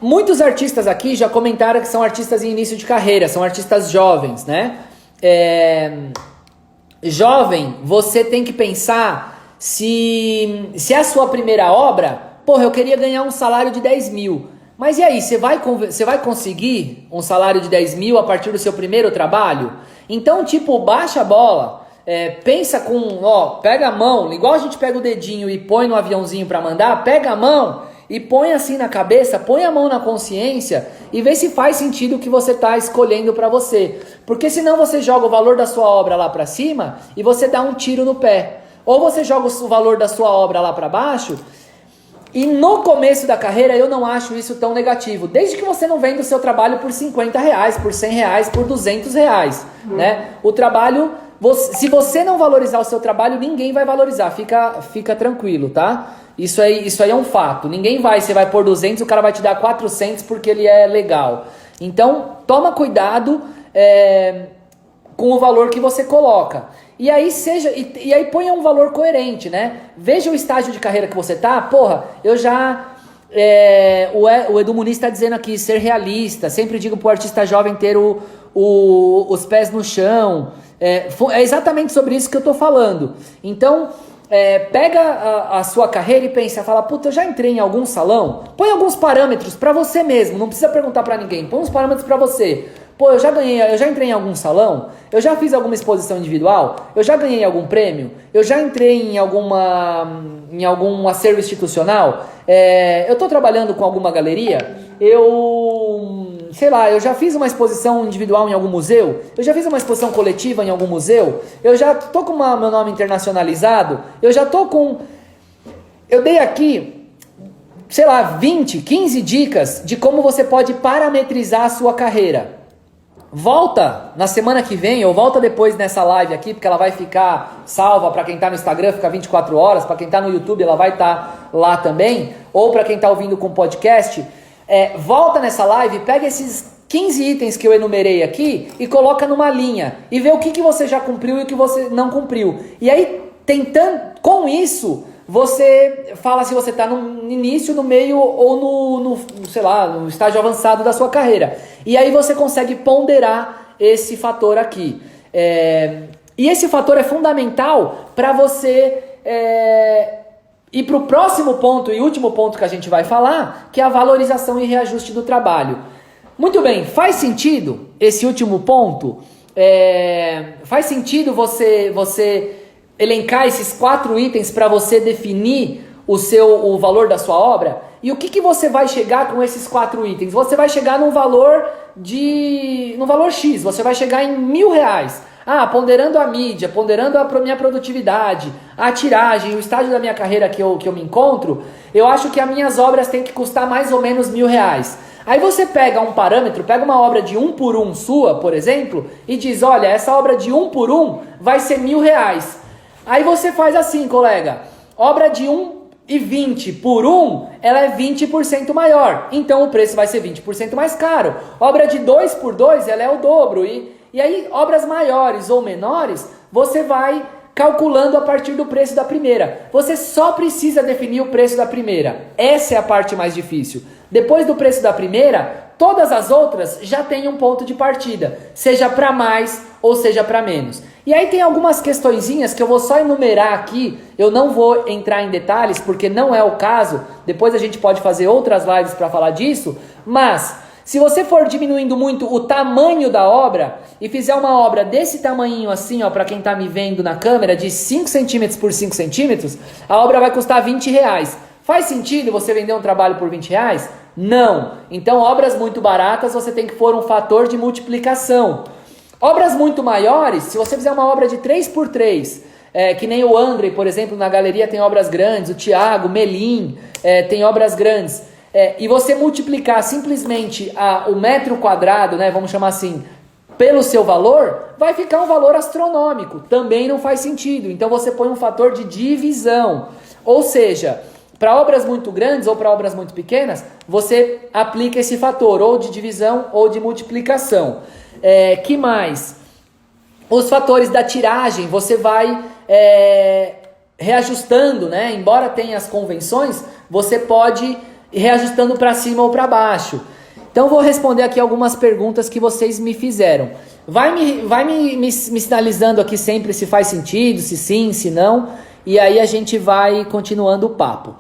Muitos artistas aqui já comentaram que são artistas em início de carreira, são artistas jovens, né? Jovem, você tem que pensar se é a sua primeira obra, porra, eu queria ganhar um salário de 10 mil. Mas e aí, você vai conseguir um salário de 10 mil a partir do seu primeiro trabalho? Então, baixa a bola, pensa pega a mão, igual a gente pega o dedinho e põe no aviãozinho para mandar, pega a mão e põe assim na cabeça, põe a mão na consciência e vê se faz sentido o que você está escolhendo para você. Porque senão você joga o valor da sua obra lá para cima e você dá um tiro no pé. Ou você joga o valor da sua obra lá para baixo. E no começo da carreira eu não acho isso tão negativo, desde que você não venda o seu trabalho por 50 reais, por 100 reais, por 200 reais, né? O trabalho, se você não valorizar o seu trabalho, ninguém vai valorizar, fica tranquilo, tá? Isso aí é um fato, você vai por 200, o cara vai te dar 400 porque ele é legal. Então, toma cuidado com o valor que você coloca. E aí aí ponha um valor coerente, né? Veja o estágio de carreira que você tá. Porra, eu já... o Edu Muniz está dizendo aqui, ser realista. Sempre digo pro artista jovem ter os pés no chão. É exatamente sobre isso que eu tô falando. Então, pega a sua carreira e pensa, fala, puta, eu já entrei em algum salão? Põe alguns parâmetros para você mesmo, não precisa perguntar para ninguém. Põe uns parâmetros para você. Pô, eu já entrei em algum salão? Eu já fiz alguma exposição individual? Eu já ganhei algum prêmio? Eu já entrei em algum acervo institucional? Eu tô trabalhando com alguma galeria? Eu já fiz uma exposição individual em algum museu? Eu já fiz uma exposição coletiva em algum museu? Eu já tô com meu nome internacionalizado? Eu dei aqui, 20, 15 dicas de como você pode parametrizar a sua carreira. Volta na semana que vem, ou volta depois nessa live aqui, porque ela vai ficar salva para quem está no Instagram, fica 24 horas, para quem está no YouTube ela vai estar lá também, ou para quem está ouvindo com podcast, volta nessa live, pega esses 15 itens que eu enumerei aqui e coloca numa linha, e vê o que você já cumpriu e o que você não cumpriu. E aí, com isso, você fala se você está no início, no meio ou no estágio avançado da sua carreira. E aí você consegue ponderar esse fator aqui. E esse fator é fundamental para você ir para o próximo ponto e último ponto que a gente vai falar, que é a valorização e reajuste do trabalho. Muito bem, faz sentido esse último ponto? Faz sentido você elencar esses 4 itens para você definir o valor da sua obra? E o que você vai chegar com esses 4 itens? Você vai chegar num valor X, você vai chegar em R$1.000. Ponderando a mídia, ponderando a minha produtividade, a tiragem, o estágio da minha carreira que eu me encontro, eu acho que as minhas obras têm que custar mais ou menos R$1.000. Aí você pega um parâmetro, pega uma obra de 1 por 1 sua, por exemplo, e diz, olha, essa obra de 1 por 1 vai ser R$1.000. Aí você faz assim, colega, obra de 1,20 por 1, ela é 20% maior, então o preço vai ser 20% mais caro. Obra de 2 por 2, ela é o dobro. E aí, obras maiores ou menores, você vai calculando a partir do preço da primeira. Você só precisa definir o preço da primeira. Essa é a parte mais difícil. Depois do preço da primeira, todas as outras já têm um ponto de partida, seja para mais ou seja para menos. E aí tem algumas questõezinhas que eu vou só enumerar aqui, eu não vou entrar em detalhes porque não é o caso, depois a gente pode fazer outras lives para falar disso, mas se você for diminuindo muito o tamanho da obra e fizer uma obra desse tamanhinho assim, ó, para quem tá me vendo na câmera, de 5 centímetros por 5 centímetros, a obra vai custar R$20. Faz sentido você vender um trabalho por R$20? Não. Então obras muito baratas você tem que pôr um fator de multiplicação. Obras muito maiores, se você fizer uma obra de 3x3, que nem o André, por exemplo, na galeria tem obras grandes, o Thiago, Melim, tem obras grandes, e você multiplicar simplesmente o metro quadrado, né, vamos chamar assim, pelo seu valor, vai ficar um valor astronômico, também não faz sentido, então você põe um fator de divisão, ou seja, para obras muito grandes ou para obras muito pequenas, você aplica esse fator, ou de divisão ou de multiplicação. Que mais? Os fatores da tiragem, você vai reajustando, né? Embora tenha as convenções, você pode ir reajustando para cima ou para baixo. Então vou responder aqui algumas perguntas que vocês me fizeram. Vai me sinalizando aqui sempre se faz sentido, se sim, se não, e aí a gente vai continuando o papo.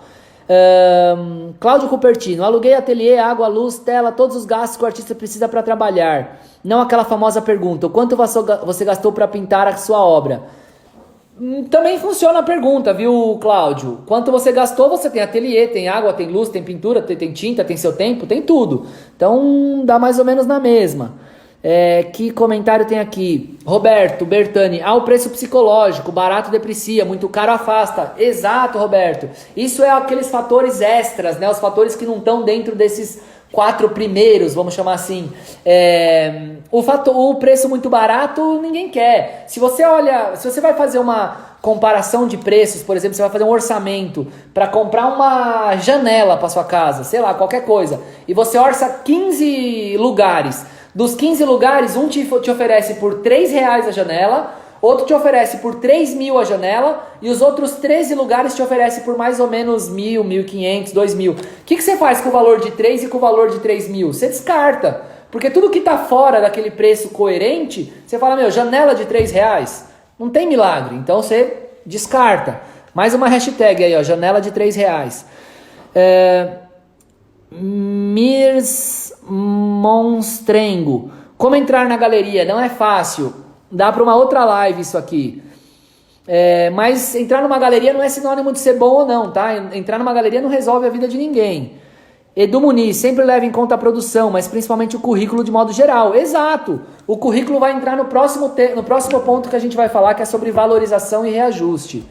Cláudio Cupertino, aluguei ateliê, água, luz, tela, todos os gastos que o artista precisa para trabalhar. Não aquela famosa pergunta, o quanto você gastou para pintar a sua obra? Também funciona a pergunta, viu, Cláudio? Quanto você gastou, você tem ateliê, tem água, tem luz, tem pintura, tem tinta, tem seu tempo, tem tudo. Então dá mais ou menos na mesma. Que comentário tem aqui? Roberto Bertani, o preço psicológico, barato deprecia, muito caro afasta. Exato, Roberto. Isso é aqueles fatores extras, né? Os fatores que não estão dentro desses 4 primeiros, vamos chamar assim. O preço muito barato ninguém quer. Se você vai fazer uma comparação de preços, por exemplo, você vai fazer um orçamento para comprar uma janela para sua casa, sei lá, qualquer coisa, e você orça 15 lugares. Dos 15 lugares, um te oferece por R$3 a janela, outro te oferece por 3.000 a janela, e os outros 13 lugares te oferecem por mais ou menos 1.000, 1.500, 2.000. O que você faz com o valor de 3 e com o valor de 3.000? Você descarta, porque tudo que está fora daquele preço coerente, você fala, janela de R$3, não tem milagre, então você descarta. Mais uma hashtag aí, janela de R$3. Mirs Monstrengo, como entrar na galeria? Não é fácil, dá para uma outra live isso aqui, mas entrar numa galeria não é sinônimo de ser bom ou não, tá? Entrar numa galeria não resolve a vida de ninguém. Edu Muniz, sempre leva em conta a produção, mas principalmente o currículo de modo geral. Exato, o currículo vai entrar no próximo ponto que a gente vai falar, que é sobre valorização e reajuste.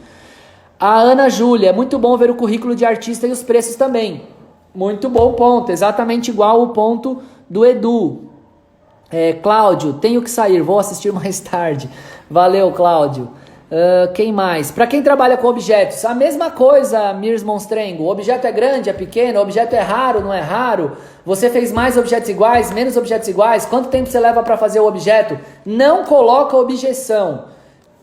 A Ana Júlia, muito bom ver o currículo de artista e os preços também. Muito bom ponto, exatamente igual o ponto do Edu. Cláudio, tenho que sair, vou assistir mais tarde. Valeu, Cláudio. Quem mais? Para quem trabalha com objetos, a mesma coisa, Mirs Monstrengo. O objeto é grande, é pequeno, o objeto é raro, não é raro. Você fez mais objetos iguais, menos objetos iguais. Quanto tempo você leva para fazer o objeto? Não coloca objeção.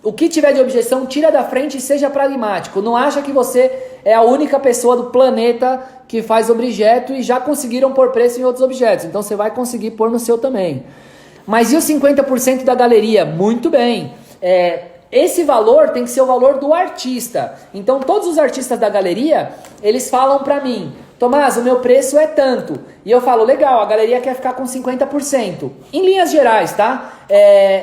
O que tiver de objeção, tira da frente e seja pragmático. Não acha que você é a única pessoa do planeta que faz objeto e já conseguiram pôr preço em outros objetos. Então você vai conseguir pôr no seu também. Mas e os 50% da galeria? Muito bem. Esse valor tem que ser o valor do artista. Então todos os artistas da galeria, eles falam para mim, Tomás, o meu preço é tanto. E eu falo, legal, a galeria quer ficar com 50%. Em linhas gerais, tá?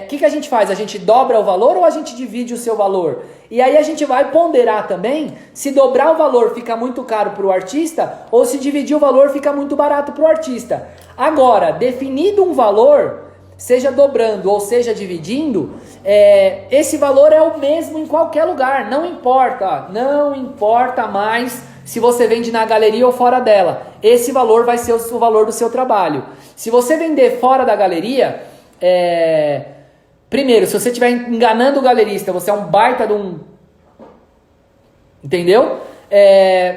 Que a gente faz? A gente dobra o valor ou a gente divide o seu valor? E aí a gente vai ponderar também se dobrar o valor fica muito caro para o artista ou se dividir o valor fica muito barato para o artista. Agora, definido um valor, seja dobrando ou seja dividindo, esse valor é o mesmo em qualquer lugar. Não importa mais se você vende na galeria ou fora dela. Esse valor vai ser o valor do seu trabalho. Se você vender fora da galeria, primeiro, se você estiver enganando o galerista, você é um baita de um... Entendeu?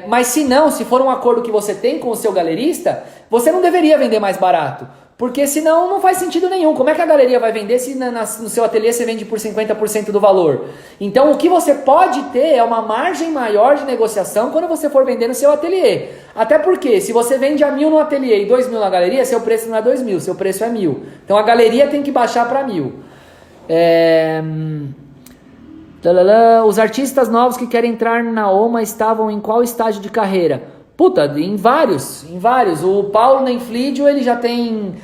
Mas se não, se for um acordo que você tem com o seu galerista, você não deveria vender mais barato. Porque senão não faz sentido nenhum. Como é que a galeria vai vender se no seu ateliê você vende por 50% do valor? Então o que você pode ter é uma margem maior de negociação quando você for vender no seu ateliê. Até porque se você vende a 1.000 no ateliê e 2.000 na galeria, seu preço não é 2.000, seu preço é 1.000. Então a galeria tem que baixar para 1.000. Os artistas novos que querem entrar na OMA estavam em qual estágio de carreira? Puta, em vários. O Paulo Nenflídio, ele já tem,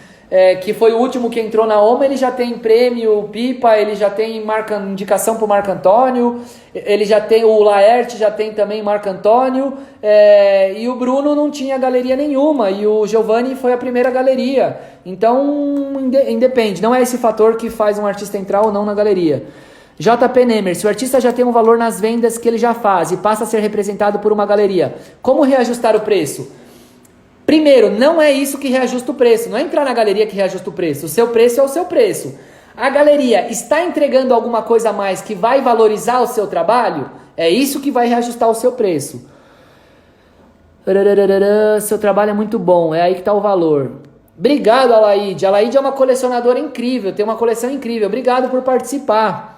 que foi o último que entrou na OMA, ele já tem prêmio Pipa, ele já tem indicação pro Marco Antônio, ele já tem, o Laerte já tem também Marco Antônio, e o Bruno não tinha galeria nenhuma, e o Giovanni foi a primeira galeria. Então, independe, não é esse fator que faz um artista entrar ou não na galeria. JP Nemer, se o artista já tem um valor nas vendas que ele já faz e passa a ser representado por uma galeria, como reajustar o preço? Primeiro, não é isso que reajusta o preço, não é entrar na galeria que reajusta o preço, o seu preço é o seu preço. A galeria está entregando alguma coisa a mais que vai valorizar o seu trabalho? É isso que vai reajustar o seu preço. Seu trabalho é muito bom, é aí que está o valor. Obrigado, Alaide. Alaide é uma colecionadora incrível, tem uma coleção incrível. Obrigado por participar.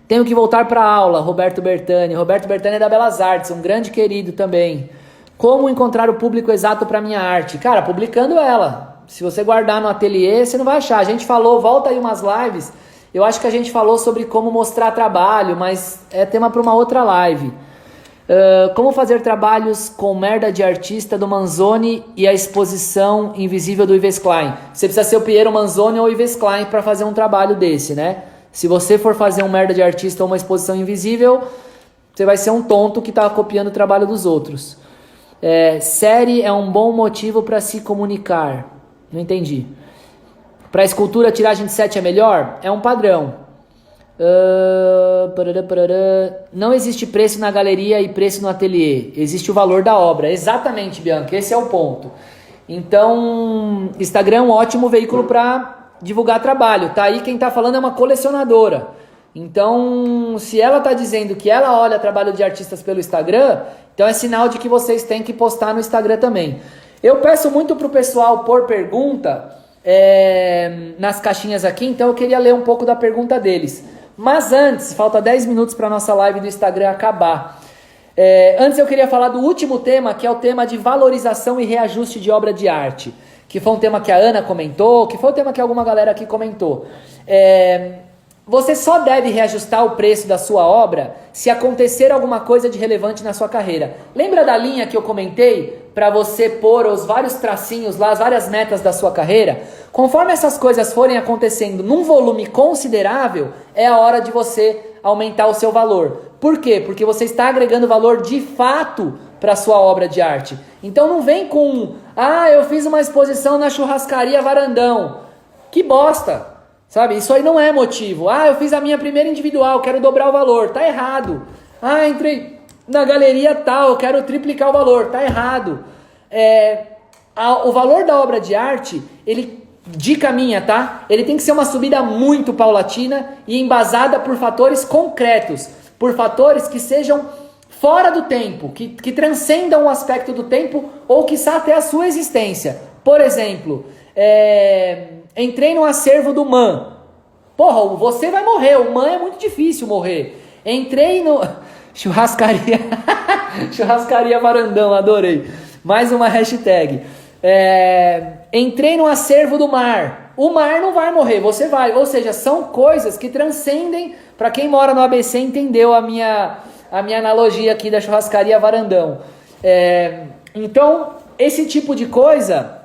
Tenho que voltar para a aula, Roberto Bertani. Roberto Bertani é da Belas Artes, um grande querido também. Como encontrar o público exato para minha arte? Cara, publicando ela. Se você guardar no ateliê, você não vai achar. A gente falou, volta aí umas lives, eu acho que a gente falou sobre como mostrar trabalho, mas é tema para uma outra live. Como fazer trabalhos com merda de artista do Manzoni e a exposição invisível do Yves Klein? Você precisa ser o Piero Manzoni ou o Yves Klein para fazer um trabalho desse, né? Se você for fazer um merda de artista ou uma exposição invisível, você vai ser um tonto que está copiando o trabalho dos outros. Série é um bom motivo para se comunicar. Não entendi. Para escultura, a tiragem de 7 é melhor? É um padrão. Não existe preço na galeria e preço no ateliê. Existe o valor da obra. Exatamente, Bianca. Esse é o ponto. Então, Instagram é um ótimo veículo para divulgar trabalho. Tá aí, quem tá falando é uma colecionadora. Então, se ela tá dizendo que ela olha trabalho de artistas pelo Instagram, então é sinal de que vocês têm que postar no Instagram também. Eu peço muito pro pessoal pôr pergunta nas caixinhas aqui, então eu queria ler um pouco da pergunta deles. Mas antes, falta 10 minutos para nossa live do Instagram acabar. Antes eu queria falar do último tema, que é o tema de valorização e reajuste de obra de arte, que foi um tema que a Ana comentou, que foi um tema que alguma galera aqui comentou. Você só deve reajustar o preço da sua obra se acontecer alguma coisa de relevante na sua carreira. Lembra da linha que eu comentei para você pôr os vários tracinhos lá, as várias metas da sua carreira? Conforme essas coisas forem acontecendo num volume considerável, é a hora de você aumentar o seu valor. Por quê? Porque você está agregando valor de fato para a sua obra de arte. Então não vem com, eu fiz uma exposição na churrascaria Varandão. Que bosta! Sabe, isso aí não é motivo. Eu fiz a minha primeira individual, quero dobrar o valor. Tá errado. Entrei na galeria tal, quero triplicar o valor. Tá errado. O valor da obra de arte, dica minha, tá? Ele tem que ser uma subida muito paulatina e embasada por fatores concretos. Por fatores que sejam fora do tempo, que transcendam o aspecto do tempo ou quiçá até a sua existência. Por exemplo, entrei no acervo do MAN. Porra, você vai morrer. O MAN é muito difícil morrer. Entrei no... Churrascaria... Churrascaria Varandão, adorei. Mais uma hashtag. Entrei no acervo do mar. O mar não vai morrer, você vai. Ou seja, são coisas que transcendem... Para quem mora no ABC entendeu a minha analogia aqui da Churrascaria Varandão. Então, esse tipo de coisa...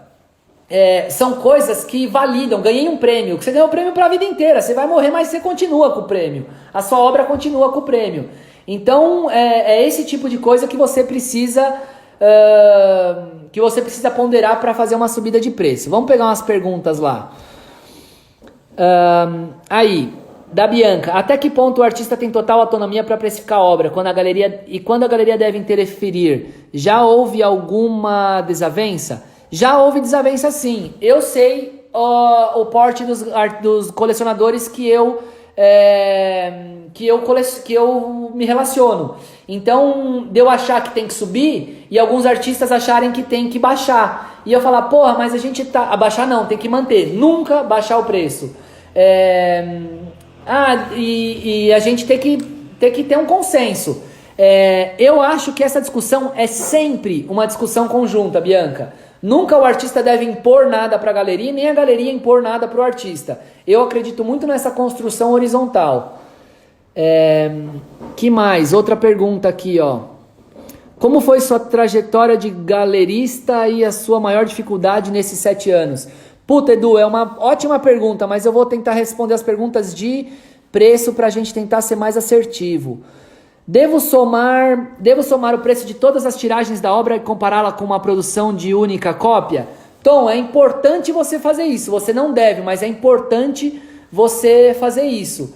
são coisas que validam. Ganhei um prêmio, você ganhou um prêmio para a vida inteira, você vai morrer, mas você continua com o prêmio, a sua obra continua com o prêmio. Então é esse tipo de coisa que você precisa ponderar para fazer uma subida de preço. Vamos pegar umas perguntas lá. Aí, da Bianca: até que ponto o artista tem total autonomia para precificar a obra, quando a galeria deve interferir? Já houve alguma desavença? Já houve desavença, sim. Eu sei o porte dos colecionadores que eu me relaciono. Então, de eu achar que tem que subir e alguns artistas acharem que tem que baixar. E eu falar, porra, mas a gente tá... Abaixar não, tem que manter. Nunca baixar o preço. E a gente tem que ter um consenso. Eu acho que essa discussão é sempre uma discussão conjunta, Bianca. Nunca o artista deve impor nada para a galeria, nem a galeria impor nada para o artista. Eu acredito muito nessa construção horizontal. Que mais? Outra pergunta aqui, ó. Como foi sua trajetória de galerista e a sua maior dificuldade nesses 7 anos? Puta, Edu, é uma ótima pergunta, mas eu vou tentar responder as perguntas de preço pra gente tentar ser mais assertivo. Devo somar o preço de todas as tiragens da obra e compará-la com uma produção de única cópia? Tom, é importante você fazer isso. Você não deve, mas é importante você fazer isso.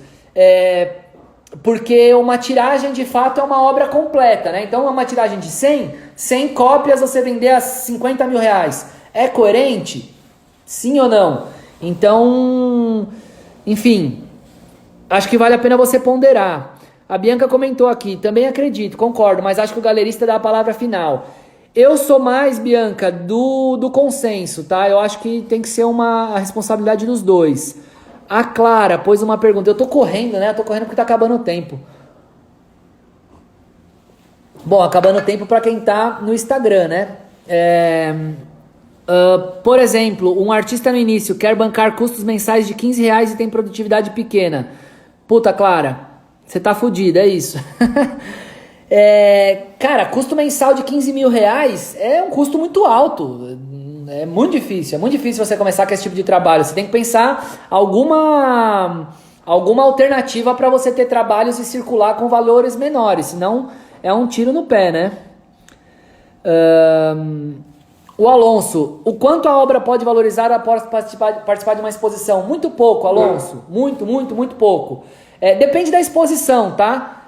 Porque uma tiragem de fato é uma obra completa, né? Então uma tiragem de 100 cópias você vender a 50 mil reais. É coerente? Sim ou não? Então, enfim, acho que vale a pena você ponderar. A Bianca comentou aqui, também acredito, concordo, mas acho que o galerista dá a palavra final. Eu sou mais, Bianca, do consenso, tá? Eu acho que tem que ser a responsabilidade dos dois. A Clara pôs uma pergunta. Eu tô correndo, né? Eu tô correndo porque tá acabando o tempo. Bom, acabando o tempo para quem tá no Instagram, né? Por exemplo, um artista no início quer bancar custos mensais de R$15 e tem produtividade pequena. Puta, Clara, você tá fudida, é isso. Cara, custo mensal de 15 mil reais é um custo muito alto. É muito difícil você começar com esse tipo de trabalho. Você tem que pensar alguma alternativa para você ter trabalhos e circular com valores menores, senão é um tiro no pé, né? O Alonso, o quanto a obra pode valorizar após participar de uma exposição? Muito pouco, Alonso. Muito pouco. Depende da exposição, tá?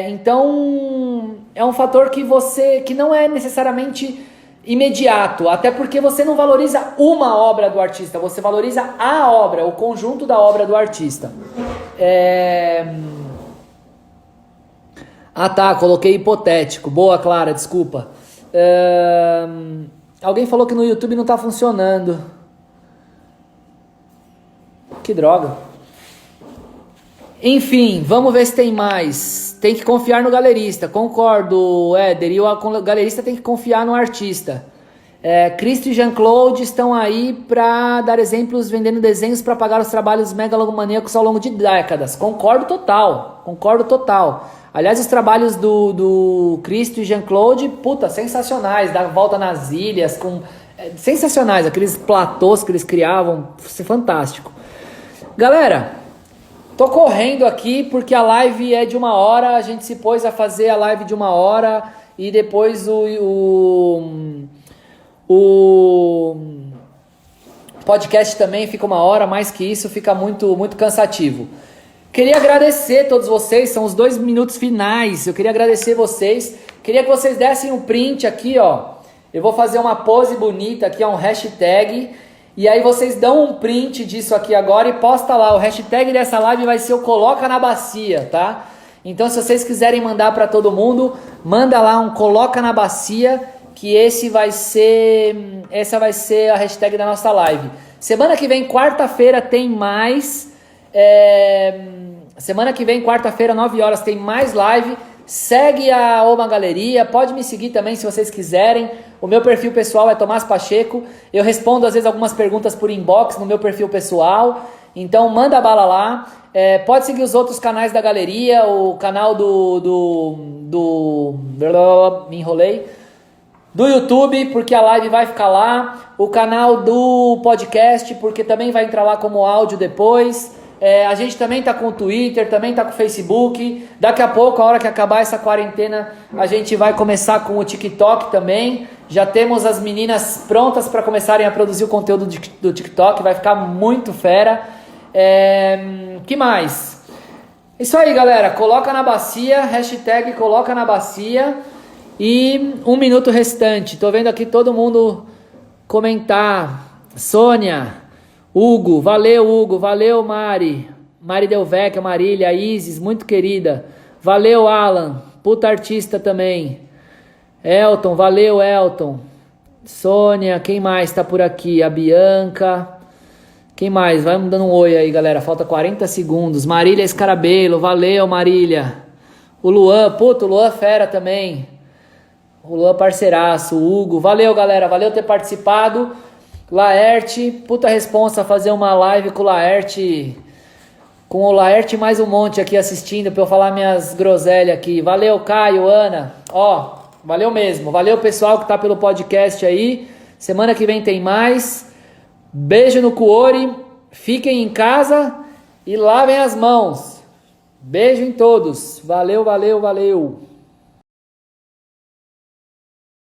Então, é um fator que não é necessariamente imediato, até porque você não valoriza uma obra do artista, você valoriza a obra, o conjunto da obra do artista. Ah tá, coloquei hipotético. Boa, Clara, desculpa. Alguém falou que no YouTube não tá funcionando. Que droga. Enfim, vamos ver se tem mais. Tem que confiar no galerista. Concordo, Éder. E o galerista tem que confiar no artista. Cristo e Jean-Claude estão aí para dar exemplos vendendo desenhos para pagar os trabalhos megalomaníacos ao longo de décadas. Concordo total. Aliás, os trabalhos do Cristo e Jean-Claude, puta, sensacionais. Dar volta nas ilhas, sensacionais. Aqueles platôs que eles criavam, fantástico. Galera, tô correndo aqui porque a live é de 1 hora. A gente se pôs a fazer a live de 1 hora e depois o podcast também fica 1 hora. Mais que isso, fica muito cansativo. Queria agradecer a todos vocês, são os 2 minutos finais. Eu queria agradecer vocês. Queria que vocês dessem um print aqui, ó. Eu vou fazer uma pose bonita aqui, um hashtag. E aí vocês dão um print disso aqui agora e posta lá. O hashtag dessa live vai ser o Coloca na Bacia, tá? Então se vocês quiserem mandar para todo mundo, manda lá um Coloca na Bacia, que essa vai ser a hashtag da nossa live. Semana que vem, quarta-feira, tem mais. Semana que vem, quarta-feira, 9 horas, tem mais live. Segue a Oma Galeria, pode me seguir também se vocês quiserem. O meu perfil pessoal é Tomás Pacheco. Eu respondo às vezes algumas perguntas por inbox no meu perfil pessoal. Então manda bala lá. Pode seguir os outros canais da galeria, o canal me enrolei, do YouTube, porque a live vai ficar lá. O canal do podcast, porque também vai entrar lá como áudio depois. A gente também tá com o Twitter, também tá com o Facebook. Daqui a pouco, a hora que acabar essa quarentena, a gente vai começar com o TikTok também. Já temos as meninas prontas para começarem a produzir o conteúdo do TikTok. Vai ficar muito fera. Que mais? Isso aí, galera. Coloca na bacia, hashtag coloca na bacia. E 1 minuto restante. Tô vendo aqui todo mundo comentar. Sônia, Hugo, valeu Mari Delvecchia, Marília, Isis, muito querida, valeu Alan, puta artista também, Elton, valeu Elton, Sônia, quem mais tá por aqui, a Bianca, quem mais, vai me dando um oi aí galera, falta 40 segundos, Marília Scarabello, valeu Marília, o Luan, puto, o Luan fera também, o Luan parceiraço, o Hugo, valeu galera, valeu ter participado. Laerte, puta responsa fazer uma live com o Laerte. Com o Laerte mais um monte aqui assistindo pra eu falar minhas groselhas aqui. Valeu, Caio, Ana. Ó, valeu mesmo. Valeu, pessoal que tá pelo podcast aí. Semana que vem tem mais. Beijo no Cuore. Fiquem em casa e lavem as mãos. Beijo em todos. Valeu, valeu, valeu.